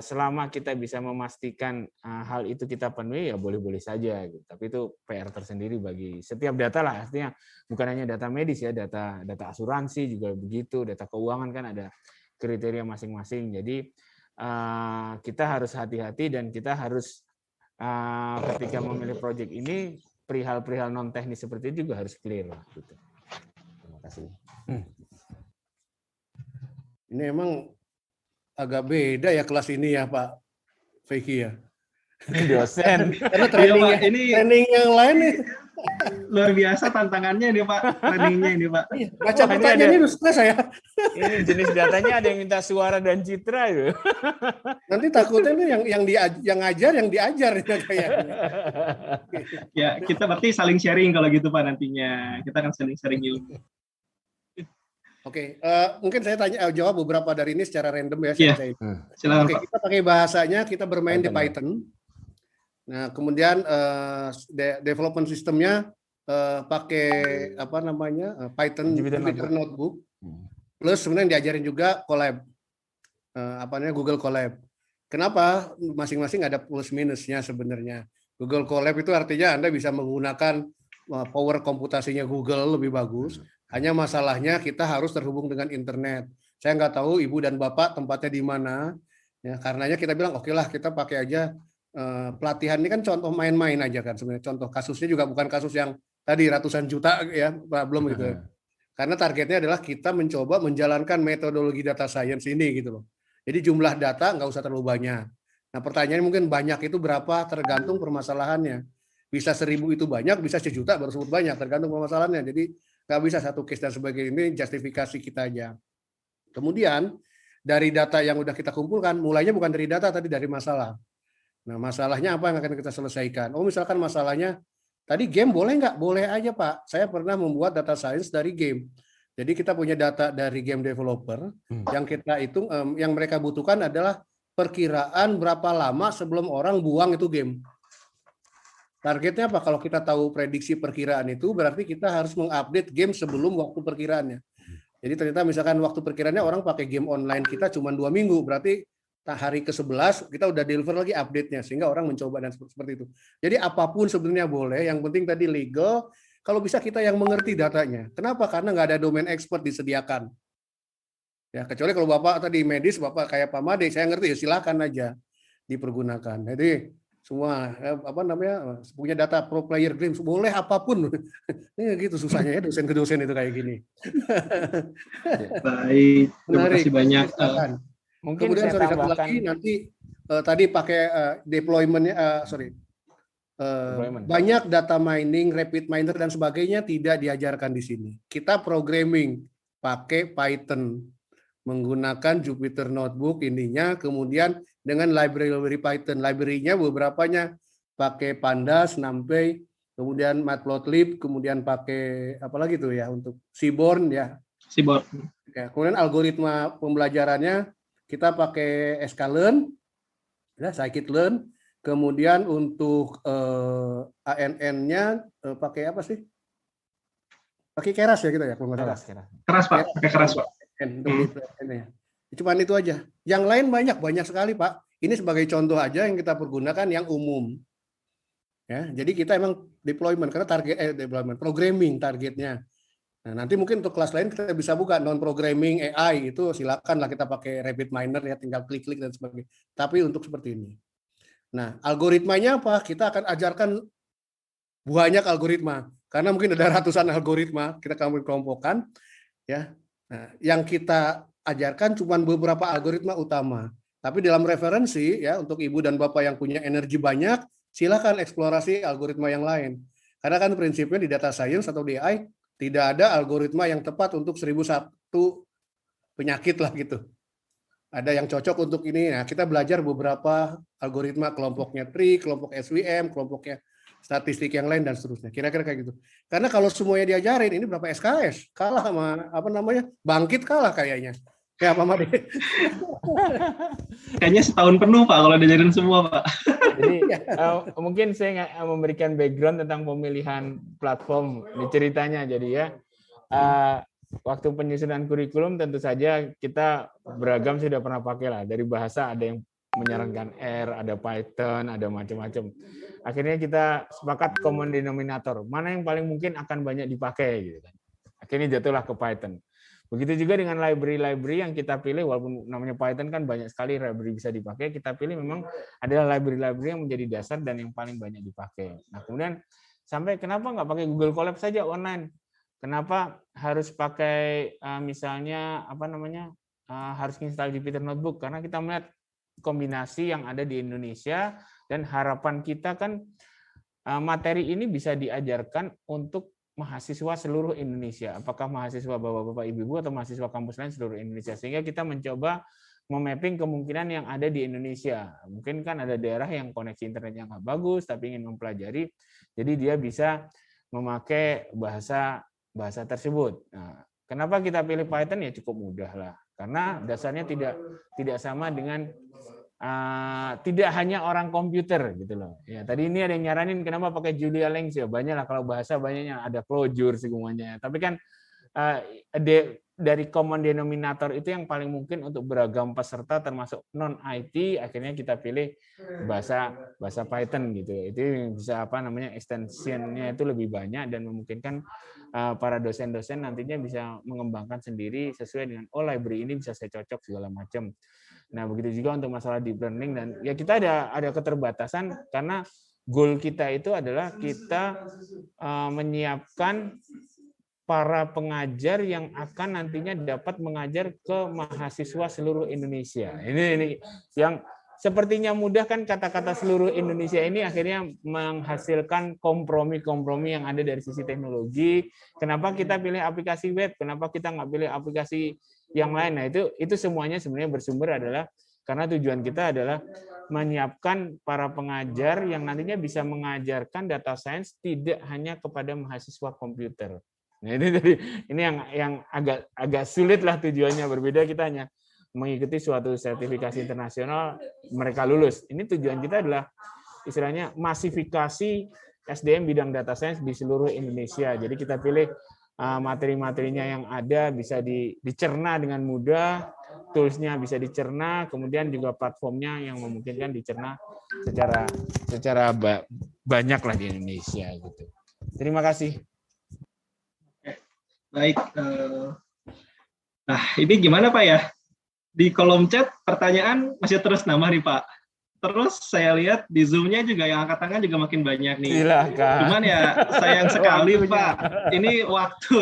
selama kita bisa memastikan hal itu kita penuhi, ya boleh-boleh saja gitu. Tapi itu PR tersendiri bagi setiap data lah, artinya bukan hanya data medis ya, data asuransi juga begitu, data keuangan kan ada kriteria masing-masing. Jadi kita harus hati-hati, dan kita harus ketika memilih proyek ini perihal-perihal non teknis seperti itu juga harus clear lah gitu. Terima kasih. Ini emang agak beda ya kelas ini ya Pak Feki ya. Dosen. Karena training yang lain nih. Luar biasa tantangannya nih Pak, trainingnya ini Pak. Baca pertanyaan ini stres saya. Ini jenis datanya ada yang minta suara dan citra itu. Nanti takutnya nih yang ngajar yang diajar kayaknya. Ya, kita berarti saling sharing kalau gitu Pak nantinya. Kita akan saling sharing ilmu. Oke, mungkin saya jawab beberapa dari ini secara random ya. Silakan, Oke, Pak. kita pakai bahasanya, kita bermain di Python. Nah, kemudian development sistemnya pakai Python Jupyter Notebook. Plus sebenarnya diajarin juga Colab. Google Colab. Kenapa? Masing-masing ada plus minusnya sebenarnya. Google Colab itu artinya Anda bisa menggunakan power komputasinya Google lebih bagus. Hanya masalahnya kita harus terhubung dengan internet. Saya nggak tahu ibu dan bapak tempatnya di mana. Ya, karenanya kita bilang oke lah kita pakai aja pelatihan ini kan contoh main-main aja kan sebenarnya. Contoh kasusnya juga bukan kasus yang tadi ratusan juta ya problem gitu. Karena targetnya adalah kita mencoba menjalankan metodologi data science ini gitu loh. Jadi jumlah data nggak usah terlalu banyak. Nah pertanyaannya mungkin banyak itu berapa tergantung permasalahannya. Bisa 1000 itu banyak, bisa 1 juta baru sebut banyak tergantung permasalahannya. Jadi nggak bisa satu case dan sebagainya, ini justifikasi kita aja. Kemudian dari data yang udah kita kumpulkan, mulainya bukan dari data tadi dari masalah. Nah masalahnya apa yang akan kita selesaikan? Oh misalkan masalahnya tadi game boleh nggak? Boleh aja Pak. Saya pernah membuat data science dari game. Jadi kita punya data dari game developer yang kita hitung, yang mereka butuhkan adalah perkiraan berapa lama sebelum orang buang itu game. Targetnya apa? Kalau kita tahu prediksi perkiraan itu, berarti kita harus mengupdate game sebelum waktu perkiraannya. Jadi ternyata misalkan waktu perkiraannya orang pakai game online kita cuma 2 minggu, berarti hari ke-11 kita udah deliver lagi update-nya, sehingga orang mencoba dan seperti itu. Jadi apapun sebenarnya boleh, yang penting tadi legal, kalau bisa kita yang mengerti datanya. Kenapa? Karena nggak ada domain expert disediakan. Ya, kecuali kalau Bapak tadi medis, Bapak kayak Pak Made, saya ngerti ya silakan aja dipergunakan. Jadi semua punya data pro player games boleh apapun. Ini gitu susahnya ya dosen ke dosen itu kayak gini. Baik, terima kasih banyak. Mungkin kemudian satu lagi nanti tadi pakai deployment-nya banyak data mining, rapid miner dan sebagainya tidak diajarkan di sini. Kita programming pakai Python menggunakan Jupyter Notebook ininya, kemudian dengan library Python. Library-nya beberapanya pakai Pandas, NumPy, kemudian Matplotlib, kemudian pakai apa lagi tuh ya untuk Seaborn ya. Seaborn. Ya, kemudian algoritma pembelajarannya kita pakai sklearn, ya, scikit-learn. Kemudian untuk ANN-nya pakai apa sih? Pakai Keras ya kita ya, kalau nggak salah. Keras Pak, pakai Keras Pak. Cuman itu aja. Yang lain banyak sekali Pak. Ini sebagai contoh aja yang kita pergunakan yang umum. Ya, jadi kita emang deployment karena target deployment programming targetnya. Nah, nanti mungkin untuk kelas lain kita bisa buka non programming AI itu silakanlah kita pakai rapid miner ya, tinggal klik-klik dan sebagainya. Tapi untuk seperti ini. Nah, algoritmanya apa? Kita akan ajarkan banyak algoritma karena mungkin ada ratusan algoritma kita kami kelompokkan ya. Nah, yang kita ajarkan cuma beberapa algoritma utama. Tapi dalam referensi ya untuk ibu dan bapak yang punya energi banyak, silakan eksplorasi algoritma yang lain. Karena kan prinsipnya di data science atau di AI tidak ada algoritma yang tepat untuk 1001 penyakit lah gitu. Ada yang cocok untuk ini. Nah, kita belajar beberapa algoritma kelompoknya TRI, kelompok SVM, kelompoknya statistik yang lain dan seterusnya. Kira-kira kayak gitu. Karena kalau semuanya diajarin ini berapa SKS? Kalah sama Bangkit kalah kayaknya. Ya Pak Made. Kayaknya setahun penuh Pak kalau diajarin semua Pak. Jadi mungkin saya memberikan background tentang pemilihan platform di ceritanya. Jadi ya waktu penyusunan kurikulum tentu saja kita beragam sudah pernah pakai lah. Dari bahasa ada yang menyarankan R, ada Python, ada macam-macam. Akhirnya kita sepakat common denominator. Mana yang paling mungkin akan banyak dipakai gitu kan. Akhirnya jatuhlah ke Python. Begitu juga dengan library-library yang kita pilih, walaupun namanya Python kan banyak sekali library bisa dipakai, kita pilih memang adalah library-library yang menjadi dasar dan yang paling banyak dipakai. Nah kemudian sampai kenapa nggak pakai Google Colab saja online? Kenapa harus pakai misalnya harus install Jupyter Notebook? Karena kita melihat kombinasi yang ada di Indonesia dan harapan kita kan materi ini bisa diajarkan untuk mahasiswa seluruh Indonesia. Apakah mahasiswa bapak-bapak ibu-ibu atau mahasiswa kampus lain seluruh Indonesia. Sehingga kita mencoba memapping kemungkinan yang ada di Indonesia. Mungkin kan ada daerah yang koneksi internetnya nggak bagus tapi ingin mempelajari, jadi dia bisa memakai bahasa tersebut. Nah, kenapa kita pilih Python? Ya cukup mudah lah. Karena dasarnya tidak sama dengan tidak hanya orang komputer gitu loh. Ya, tadi ini ada yang nyaranin kenapa pakai Julia Lengs ya. Banyak lah kalau bahasa banyaknya ada Clojure semuanya. Tapi kan dari common denominator itu yang paling mungkin untuk beragam peserta termasuk non IT, akhirnya kita pilih bahasa Python gitu. Itu bisa extensionnya itu lebih banyak dan memungkinkan para dosen-dosen nantinya bisa mengembangkan sendiri sesuai dengan library ini bisa saya cocok segala macam. Nah, begitu juga untuk masalah deep learning, dan ya kita ada keterbatasan karena goal kita itu adalah kita menyiapkan para pengajar yang akan nantinya dapat mengajar ke mahasiswa seluruh Indonesia. Ini yang sepertinya mudah kan, kata-kata seluruh Indonesia ini akhirnya menghasilkan kompromi-kompromi yang ada dari sisi teknologi. Kenapa kita pilih aplikasi web? Kenapa kita nggak pilih aplikasi yang lain? Nah, itu semuanya sebenarnya bersumber adalah karena tujuan kita adalah menyiapkan para pengajar yang nantinya bisa mengajarkan data science tidak hanya kepada mahasiswa komputer. Nah, ini yang agak sulit lah tujuannya, berbeda kita hanya mengikuti suatu sertifikasi internasional, mereka lulus. Ini tujuan kita adalah istilahnya masifikasi SDM bidang data science di seluruh Indonesia. Jadi kita pilih materi-materinya yang ada bisa dicerna dengan mudah, tools-nya bisa dicerna, kemudian juga platformnya yang memungkinkan dicerna secara banyak lah di Indonesia gitu. Terima kasih. Baik, nah ini gimana Pak ya? Di kolom chat pertanyaan masih terus nambah nih Pak. Terus saya lihat di Zoom-nya juga yang angkat tangan juga makin banyak nih. Silakan. Cuman ya sayang sekali Pak, ini waktu.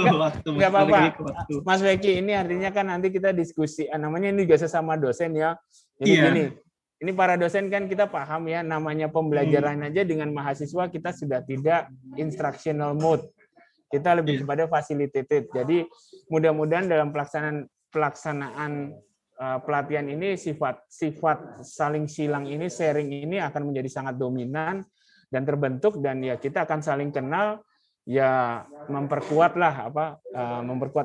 Nggak apa-apa, Mas Weki, ini artinya kan nanti kita diskusi, namanya ini juga sesama dosen ya. Jadi gini, ini para dosen kan kita paham ya, namanya pembelajaran aja dengan mahasiswa kita sudah tidak instructional mode. Kita lebih kepada facilitated. Jadi mudah-mudahan dalam pelaksanaan pelatihan ini sifat saling silang ini, sharing ini akan menjadi sangat dominan dan terbentuk, dan ya kita akan saling kenal, ya memperkuat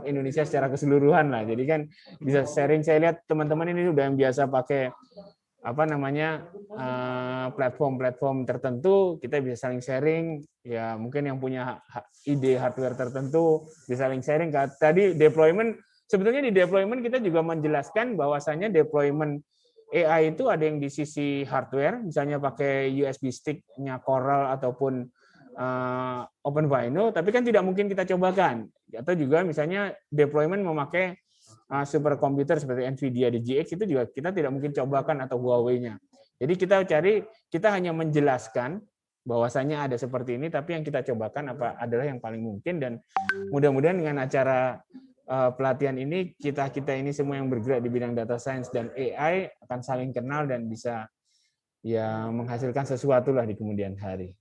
Indonesia secara keseluruhan lah. Jadi kan bisa sharing. Saya lihat teman-teman ini udah yang biasa pakai platform tertentu, kita bisa saling sharing. Ya mungkin yang punya ide hardware tertentu bisa saling sharing. Tadi deployment, sebetulnya di deployment kita juga menjelaskan bahwasannya deployment AI itu ada yang di sisi hardware, misalnya pakai USB stick-nya Coral ataupun OpenVINO, tapi kan tidak mungkin kita cobakan. Atau juga misalnya deployment memakai superkomputer seperti NVIDIA DGX, itu juga kita tidak mungkin cobakan, atau Huawei-nya. Jadi kita hanya menjelaskan bahwasanya ada seperti ini, tapi yang kita cobakan adalah yang paling mungkin, dan mudah-mudahan dengan acara pelatihan ini kita ini semua yang bergerak di bidang data science dan AI akan saling kenal dan bisa ya menghasilkan sesuatu lah di kemudian hari.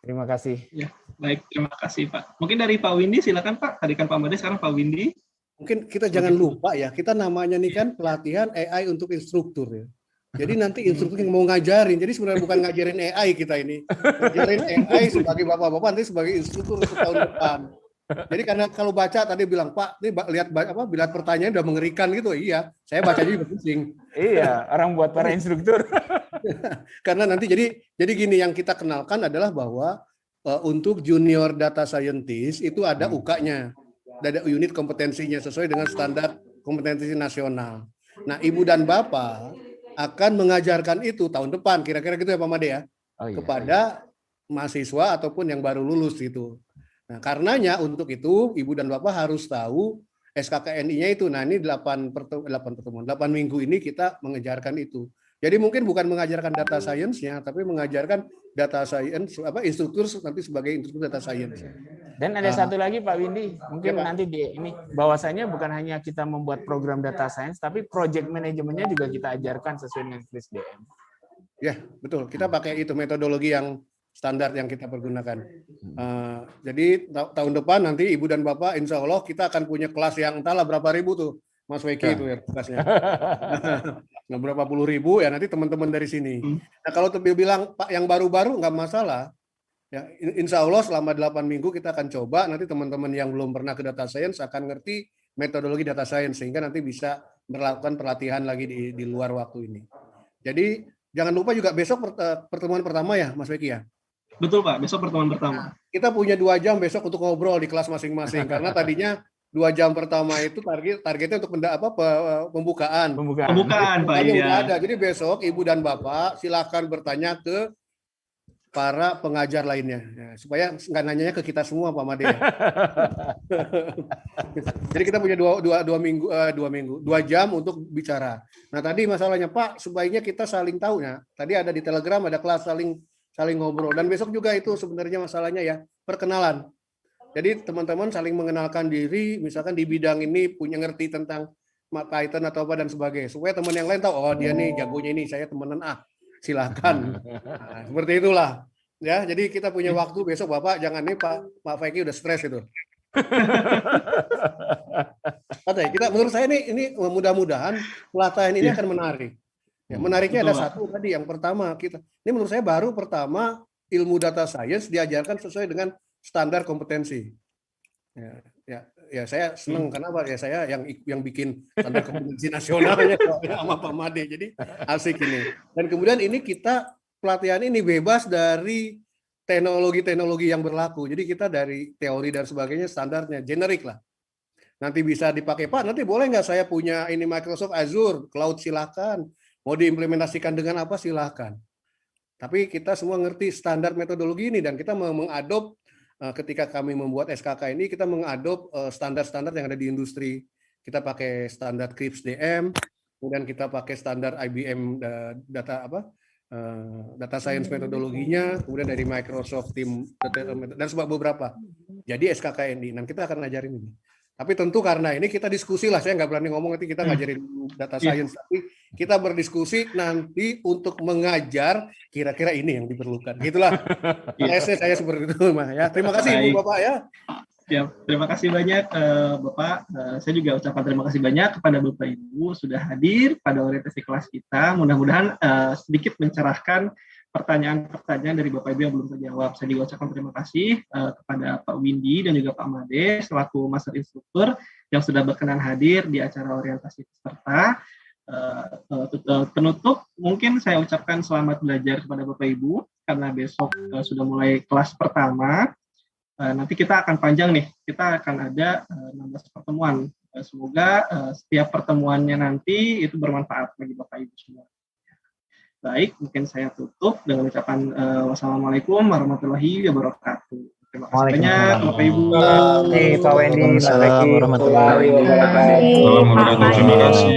Terima kasih. Ya, baik, terima kasih Pak. Mungkin dari Pak Windy, silakan Pak. Tadi kan Pak Made, sekarang Pak Windy. Mungkin kita jangan lupa ya, kita namanya nih kan pelatihan AI untuk instruktur ya. Jadi nanti instruktur yang mau ngajarin, jadi sebenarnya bukan ngajarin AI kita ini, ngajarin AI sebagai bapak-bapak, nanti sebagai instruktur untuk tahun depan. Jadi karena kalau baca tadi bilang Pak, ini lihat pertanyaan udah mengerikan gitu, iya, saya bacanya juga pusing. Iya, orang buat para instruktur. Karena nanti jadi gini, yang kita kenalkan adalah bahwa untuk junior data scientist itu ada UK-nya. Ada unit kompetensinya sesuai dengan standar kompetensi nasional. Nah, Ibu dan Bapak akan mengajarkan itu tahun depan, kira-kira gitu ya Pak Made ya, kepada mahasiswa ataupun yang baru lulus gitu. Nah, karenanya untuk itu Ibu dan Bapak harus tahu SKKNI-nya itu. Nah, ini 8 minggu ini kita mengajarkan itu. Jadi mungkin bukan mengajarkan data science-nya, tapi mengajarkan data science, instruktur nanti sebagai instruktur data science. Dan ada satu lagi Pak Windy, mungkin nanti ini bahwasanya bukan hanya kita membuat program data science, tapi project manajemennya juga kita ajarkan sesuai dengan KRIS-DM. Ya, betul. Kita pakai itu metodologi yang standar yang kita pergunakan. Jadi tahun depan nanti Ibu dan Bapak, insya Allah kita akan punya kelas yang entahlah berapa ribu tuh, Mas Weki itu ya kelasnya. Nah, berapa puluh ribu ya nanti teman-teman dari sini. Nah, kalau bilang Pak yang baru-baru nggak masalah. Ya, insya Allah selama 8 minggu kita akan coba, nanti teman-teman yang belum pernah ke data science akan ngerti metodologi data science, sehingga nanti bisa melakukan pelatihan lagi di luar waktu ini. Jadi jangan lupa juga besok pertemuan pertama ya Mas Weki ya? Betul Pak, besok pertemuan pertama. Kita punya 2 jam besok untuk ngobrol di kelas masing-masing, karena tadinya jam pertama itu targetnya untuk pembukaan. Pembukaan, Pak. Udah Iya. ada. Jadi besok Ibu dan Bapak silakan bertanya ke para pengajar lainnya, ya, supaya nggak nanyanya ke kita semua, Pak Made. Jadi kita punya dua jam untuk bicara. Nah tadi masalahnya Pak, sebaiknya kita saling tahu ya. Tadi ada di Telegram ada kelas saling ngobrol, dan besok juga itu sebenarnya masalahnya ya perkenalan. Jadi teman-teman saling mengenalkan diri, misalkan di bidang ini punya ngerti tentang Python atau apa dan sebagainya, supaya teman yang lain tahu, oh dia nih jagonya ini, saya temenan silakan. Nah, seperti itulah ya. Jadi kita punya waktu besok, Bapak jangan nih Pak Faiki udah stres itu. Kita menurut saya ini mudah-mudahan pelatihan ini akan menarik. Ya, menariknya ada satu tadi, yang pertama ini menurut saya baru pertama ilmu data science diajarkan sesuai dengan standar kompetensi. Ya saya senang karena ya saya yang bikin standar kompetensi nasionalnya sama Pak Made, jadi asik ini. Dan kemudian ini pelatihan ini bebas dari teknologi-teknologi yang berlaku. Jadi kita dari teori dan sebagainya standarnya generik lah. Nanti bisa dipakai, Pak, nanti boleh nggak saya punya ini Microsoft Azure Cloud, silakan. Mau diimplementasikan dengan apa silakan. Tapi kita semua ngerti standar metodologi ini, dan kita mengadop ketika kami membuat SKK ini, kita mengadop standar-standar yang ada di industri. Kita pakai standar CRISP DM, kemudian kita pakai standar IBM data science metodologinya, kemudian dari Microsoft Team dan beberapa. Jadi SKK ini, dan kita akan ngajarin ini. Tapi tentu karena ini kita diskusi lah, saya nggak berani ngomong nanti kita ngajarin data science, tapi kita berdiskusi nanti untuk mengajar kira-kira ini yang diperlukan. Gitulah. Saya seperti itu, Mas ya. Terima kasih Ibu Bapak ya. Ya, terima kasih banyak Bapak. Saya juga ucapkan terima kasih banyak kepada Bapak Ibu sudah hadir pada orientasi kelas kita. Mudah-mudahan sedikit mencerahkan pertanyaan-pertanyaan dari Bapak Ibu yang belum terjawab. Saya juga ucapkan terima kasih kepada Pak Windy dan juga Pak Made selaku Master Instruktur yang sudah berkenan hadir di acara orientasi peserta. Penutup, mungkin saya ucapkan selamat belajar kepada Bapak Ibu karena besok sudah mulai kelas pertama. Nanti kita akan panjang nih, kita akan ada 16 pertemuan. Semoga setiap pertemuannya nanti itu bermanfaat bagi Bapak Ibu semua. Baik, mungkin saya tutup dengan ucapan wassalamualaikum warahmatullahi wabarakatuh. Terima kasih banyak Bapak Ibu. Pak Wendy, Waalaikumsalam warahmatullahi wabarakatuh. Terima kasih.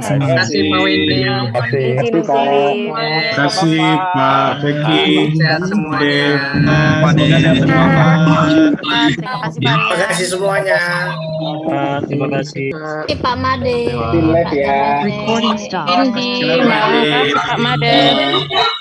Terima kasih Pak Wendy. Terima kasih Pak Feki. Sehat semuanya. Terima kasih semuanya. Terima kasih. Pak Made. Tim live ya. Recording stop. Pak Made.